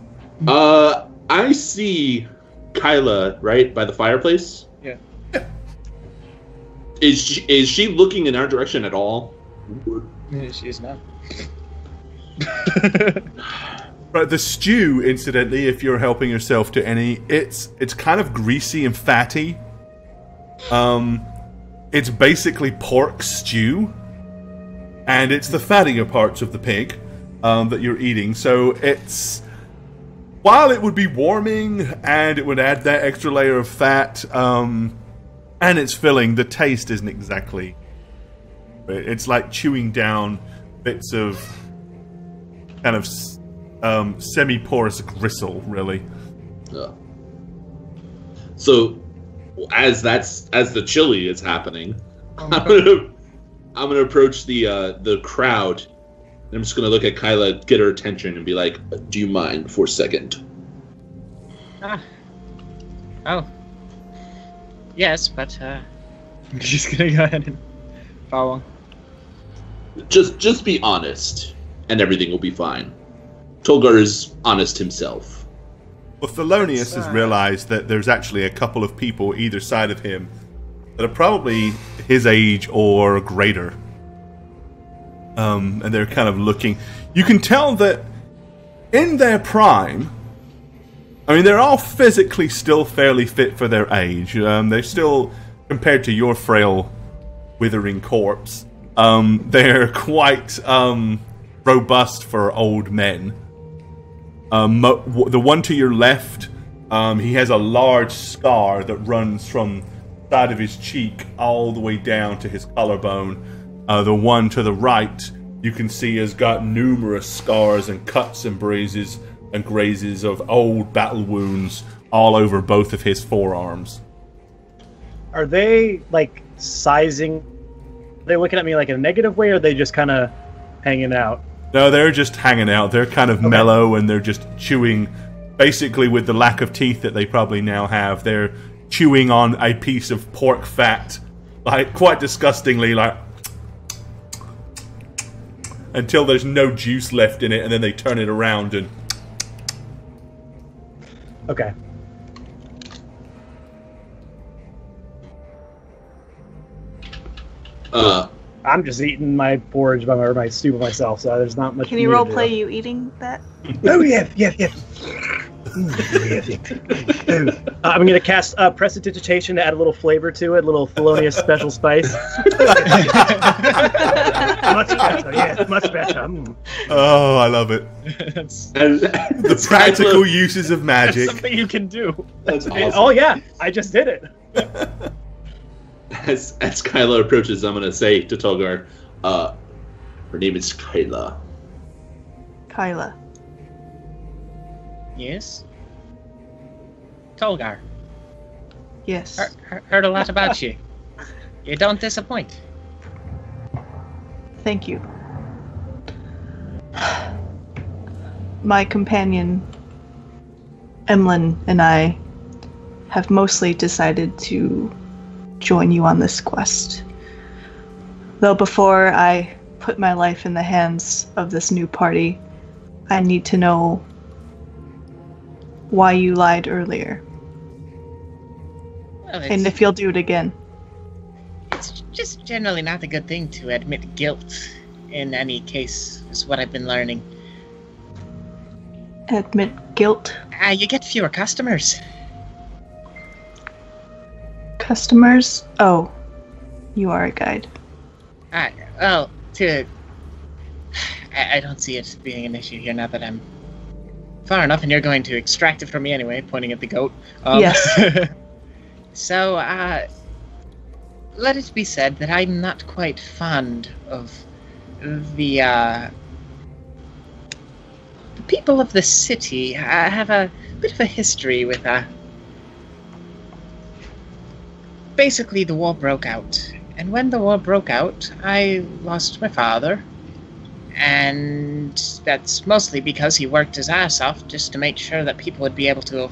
I see Kyla, right, by the fireplace? Yeah. Is she looking in our direction at all? She is not. Right, the stew, incidentally, if you're helping yourself to any, it's kind of greasy and fatty. It's basically pork stew, and it's the fattier parts of the pig that you're eating. So it's, while it would be warming and it would add that extra layer of fat, and it's filling, the taste isn't exactly. It's like chewing down bits of kind of semi-porous gristle, really. So, as the chili is happening, I'm gonna approach the crowd. And I'm just gonna look at Kyla, get her attention, and be like, "Do you mind for a second?" Oh. Yes, but I'm just gonna go ahead and follow. Just be honest, and everything will be fine. Tolgar is honest himself. Well, Thelonious has realized that there's actually a couple of people either side of him that are probably his age or greater. And they're kind of looking. You can tell that in their prime, I mean, they're all physically still fairly fit for their age. They're still, compared to your frail, withering corpse, they're quite robust for old men. The one to your left, he has a large scar that runs from the side of his cheek all the way down to his collarbone. The one to the right, you can see, has got numerous scars and cuts and bruises and grazes of old battle wounds all over both of his forearms. Are they, like, sizing? Are they looking at me like in a negative way, or are they just kind of hanging out? No, they're just hanging out. They're kind of mellow, and they're just chewing. Basically, with the lack of teeth that they probably now have, they're chewing on a piece of pork fat, like, quite disgustingly, like, until there's no juice left in it, and then they turn it around and... Okay. I'm just eating my porridge or my stew by myself, so there's not much. Can you roleplay you eating that? Oh yes. I'm going to cast Prestidigitation to add a little flavor to it, a little felonious special spice. Much better, yes, much better. Oh, I love it. The practical uses of magic. That's something you can do. That's awesome. Oh yeah, I just did it. As Kyla approaches, I'm going to say to Tolgar, her name is Kyla. Kyla. Yes? Tolgar. Yes. Heard a lot about you. You don't disappoint. Thank you. My companion, Emlyn, and I have mostly decided to join you on this quest. Though before I put my life in the hands of this new party, I need to know why you lied earlier. Well, And if you'll do it again. it's just generally not a good thing to admit guilt in any case, is what I've been learning. Admit guilt. You get fewer customers. Customers? Oh, you are a guide. I don't see it being an issue here now that I'm far enough, and you're going to extract it from me anyway, pointing at the goat. Yes. So, let it be said that I'm not quite fond of the people of the city. I have a bit of a history with, basically the war broke out. And when the war broke out, I lost my father. And that's mostly because he worked his ass off just to make sure that people would be able to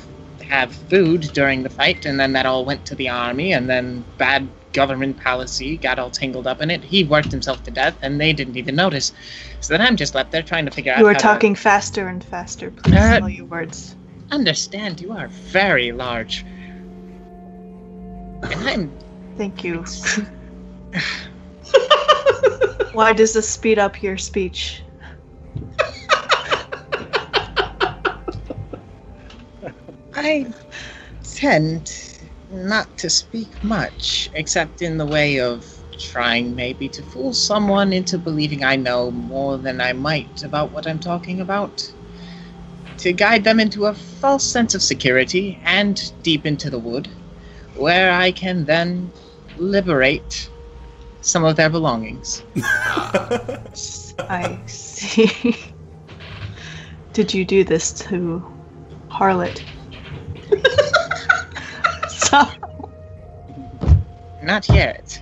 have food during the fight, and then that all went to the army, and then bad government policy got all tangled up in it. He worked himself to death, and they didn't even notice. So then I'm just left there trying to figure out You are talking faster and faster. Please slow your words. Understand, you are very large. And I'm... Thank you. Why does this speed up your speech? I tend not to speak much, except in the way of trying maybe to fool someone into believing I know more than I might about what I'm talking about. To guide them into a false sense of security and deep into the wood, where I can then liberate some of their belongings. I see. Did you do this to Harlot? Not yet.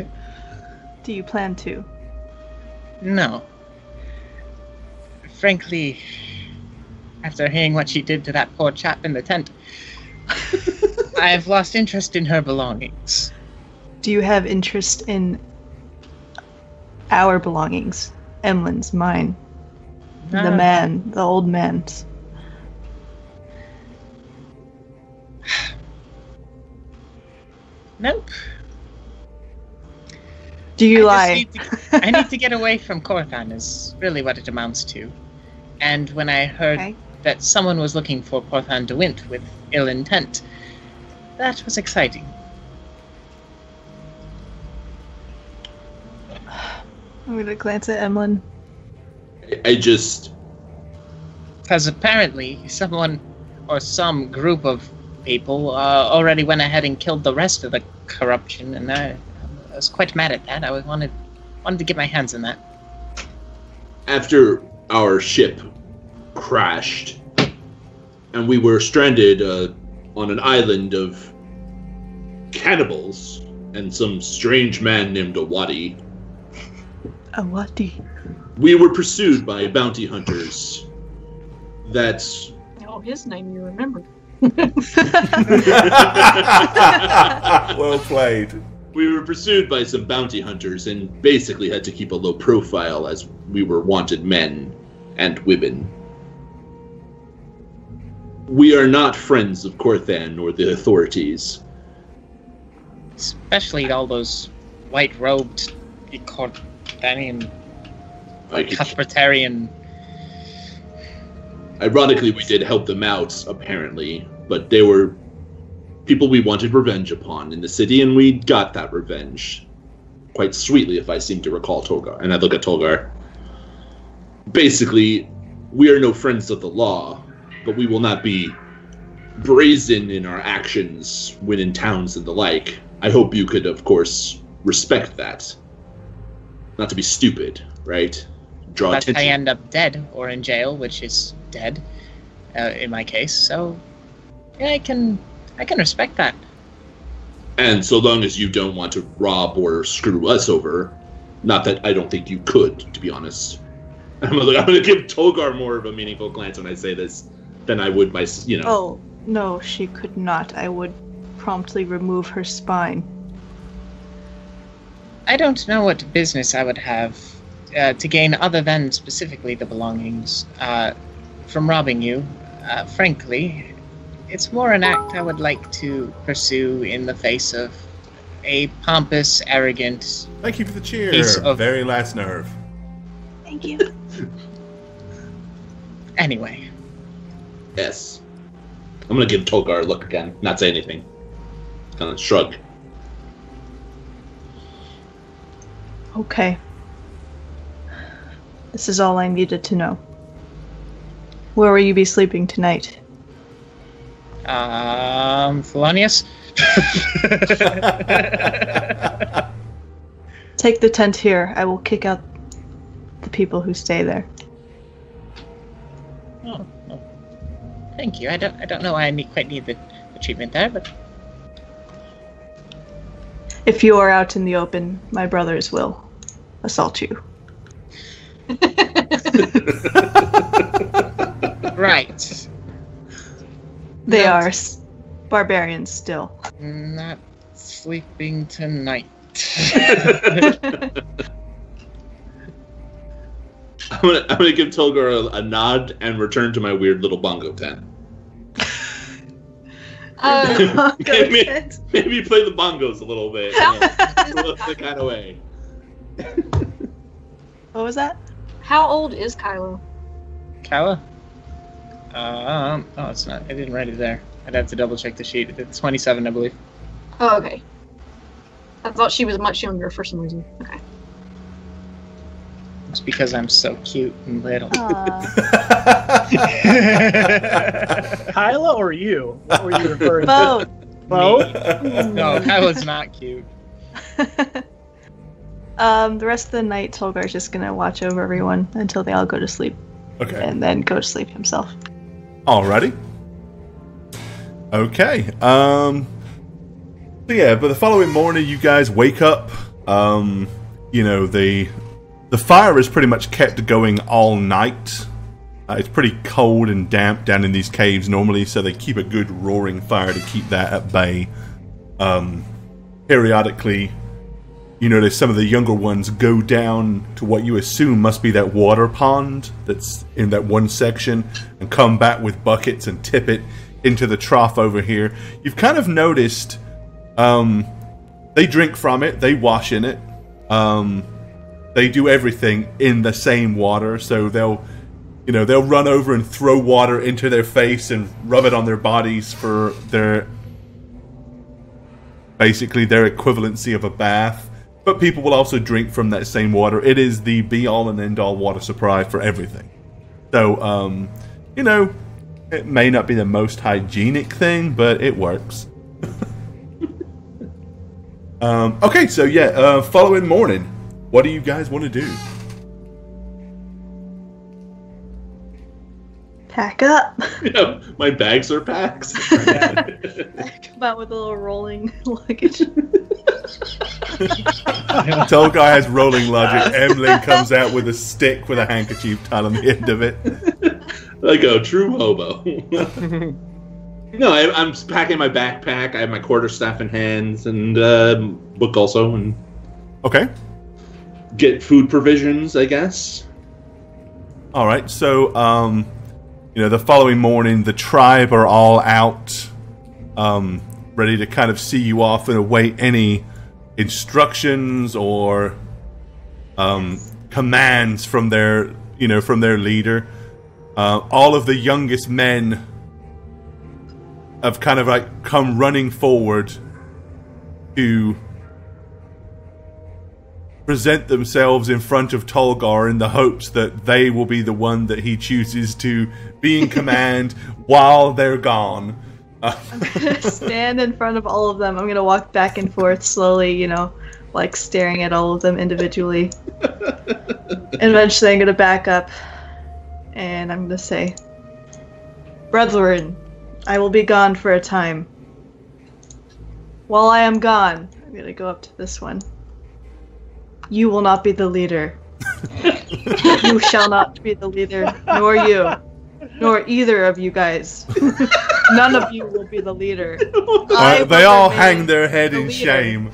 Do you plan to? No. Frankly, after hearing what she did to that poor chap in the tent, I've lost interest in her belongings. Do you have interest in our belongings? Emlyn's, mine. The old man's. Nope. Do you lie? I need to get away from Corthan is really what it amounts to. And when I heard that someone was looking for Corthan de Wint with ill intent, that was exciting. I'm gonna glance at Emlyn. Because apparently someone or some group of people already went ahead and killed the rest of the corruption, and I was quite mad at that. I wanted to get my hands on that. After our ship crashed, and we were stranded on an island of cannibals and some strange man named Awadi. Awadi. We were pursued by bounty hunters. That's... Oh, his name you remember. Well played. We were pursued by some bounty hunters and basically had to keep a low profile as we were wanted men and women. We are not friends of Corthan or the authorities. Especially all those white-robed Corthanian, Cuthbertarian Ironically, we did help them out, apparently, but they were people we wanted revenge upon in the city, and we got that revenge. Quite sweetly, if I seem to recall Tolgar. And I look at Tolgar. Basically, we are no friends of the law, but we will not be brazen in our actions when in towns and the like. I hope you could, of course, respect that. Not to be stupid, right? Draw But attention. I end up dead or in jail, which is dead in my case. So yeah, I can respect that. And so long as you don't want to rob or screw us over, not that I don't think you could, to be honest. I'm going to give Tolgar more of a meaningful glance when I say this than I would Oh, no, she could not. I would promptly remove her spine. I don't know what business I would have to gain other than specifically the belongings from robbing you. Frankly, it's more an act I would like to pursue in the face of a pompous, arrogant... Thank you for the cheer. Very last nerve. Thank you. Anyway. Yes. I'm going to give Tolgar a look again, not say anything. Kind of shrug. Okay. This is all I needed to know. Where will you be sleeping tonight? Thelonious? Take the tent here. I will kick out the people who stay there. Oh, well, thank you. I don't know why I quite need the treatment there, but... If you are out in the open, my brothers will assault you. Right. They are barbarians still. Not sleeping tonight. I'm gonna give Tolgar a nod and return to my weird little bongo tent. Maybe play the bongos a little bit. The kind of way. What was that? How old is Kylo? Kyla? Oh, it's not. I didn't write it there. I'd have to double check the sheet. It's 27, I believe. Oh, okay. I thought she was much younger for some reason. Okay. It's because I'm so cute and little. Kyla or you? What were you referring Both. to? Both? No, Kyla's not cute. The rest of the night, Tolgar's just gonna watch over everyone until they all go to sleep. Okay. And then go to sleep himself. Alrighty. Okay. So yeah, but the following morning, you guys wake up. You know, the fire is pretty much kept going all night. It's pretty cold and damp down in these caves normally, so they keep a good roaring fire to keep that at bay. Periodically, you notice some of the younger ones go down to what you assume must be that water pond that's in that one section and come back with buckets and tip it into the trough over here. You've kind of noticed they drink from it, they wash in it, they do everything in the same water, so they'll run over and throw water into their face and rub it on their bodies for basically their equivalency of a bath. But people will also drink from that same water. It is the be-all and end-all water supply for everything. So, it may not be the most hygienic thing, but it works. Okay, so yeah, following morning, what do you guys want to do? Pack up. Yeah, my bags are packs. I come out with a little rolling luggage. Tolgar has rolling luggage. Emlyn comes out with a stick with a handkerchief tied on the end of it. Like a true hobo. No, I'm packing my backpack. I have my quarterstaff in hands and book also, and okay, get food provisions, I guess. All right. So, the following morning, the tribe are all out, ready to kind of see you off and await any instructions or commands from their leader. all of the youngest men have kind of like come running forward to present themselves in front of Tolgar in the hopes that they will be the one that he chooses to be in command while they're gone. I'm gonna stand in front of all of them. I'm gonna walk back and forth slowly, you know, like staring at all of them individually. Eventually I'm gonna back up and I'm gonna say, "Brethren, I will be gone for a time. While I am gone," I'm gonna go up to this one. "You will not be the leader. You shall not be the leader, nor you, nor either of you guys. None of you will be the leader." They all hang their head in shame.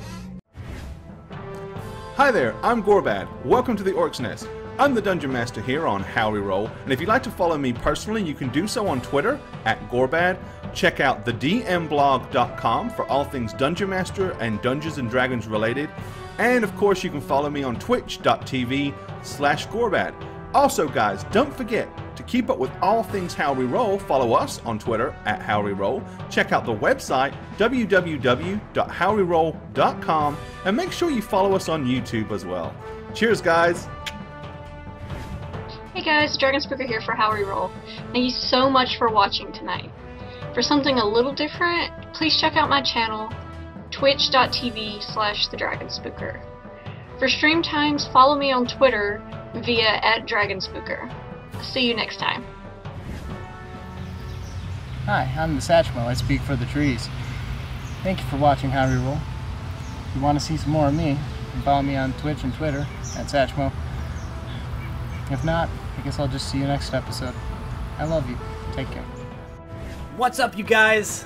Hi there, I'm Gorbad. Welcome to the Orc's Nest. I'm the Dungeon Master here on How We Roll, and if you'd like to follow me personally, you can do so on Twitter @Gorbad. Check out thedmblog.com for all things Dungeon Master and Dungeons & Dragons related. And of course, you can follow me on twitch.tv/Gorbad. Also, guys, don't forget to keep up with all things How We Roll. Follow us on Twitter @HowWeRoll. Check out the website www.howweroll.com, and make sure you follow us on YouTube as well. Cheers, guys. Hey guys, Dragon Spooker here for How We Roll. Thank you so much for watching tonight. For something a little different, please check out my channel, twitch.tv/thedragonspooker. For stream times, follow me on Twitter via @dragonspooker. See you next time. Hi, I'm the Satchmo. I speak for the trees. Thank you for watching How We Roll. If you want to see some more of me, you can follow me on Twitch and Twitter @Satchmo. If not, I guess I'll just see you next episode. I love you. Take care. What's up, you guys?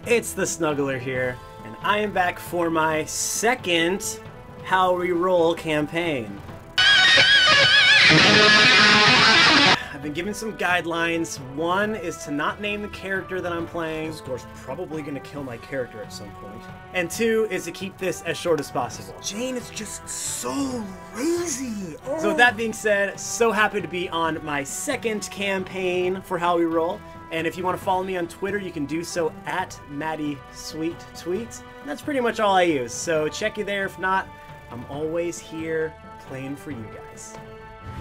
It's the Snuggler here, and I am back for my second How We Roll campaign. I've been given some guidelines. One is to not name the character that I'm playing. Score's probably gonna kill my character at some point. And two is to keep this as short as possible. Jane is just so lazy. Oh. So with that being said, so happy to be on my second campaign for How We Roll. And if you want to follow me on Twitter, you can do so @MaddieSweetTweets. And that's pretty much all I use. So check you there. If not, I'm always here playing for you guys.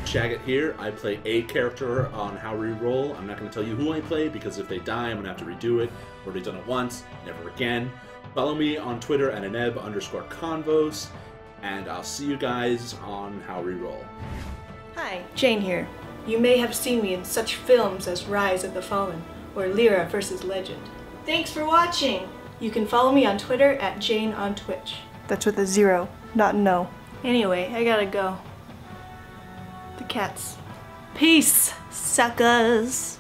Shagget here. I play a character on How We Roll. I'm not going to tell you who I play because if they die, I'm going to have to redo it. Already done it once, never again. Follow me on Twitter @Aneb_convos, and I'll see you guys on How We Roll. Hi, Jane here. You may have seen me in such films as Rise of the Fallen or Lyra vs. Legend. Thanks for watching! You can follow me on Twitter @JaneOnTwitch. That's with a 0, not no. Anyway, I gotta go. The cats. Peace, suckers!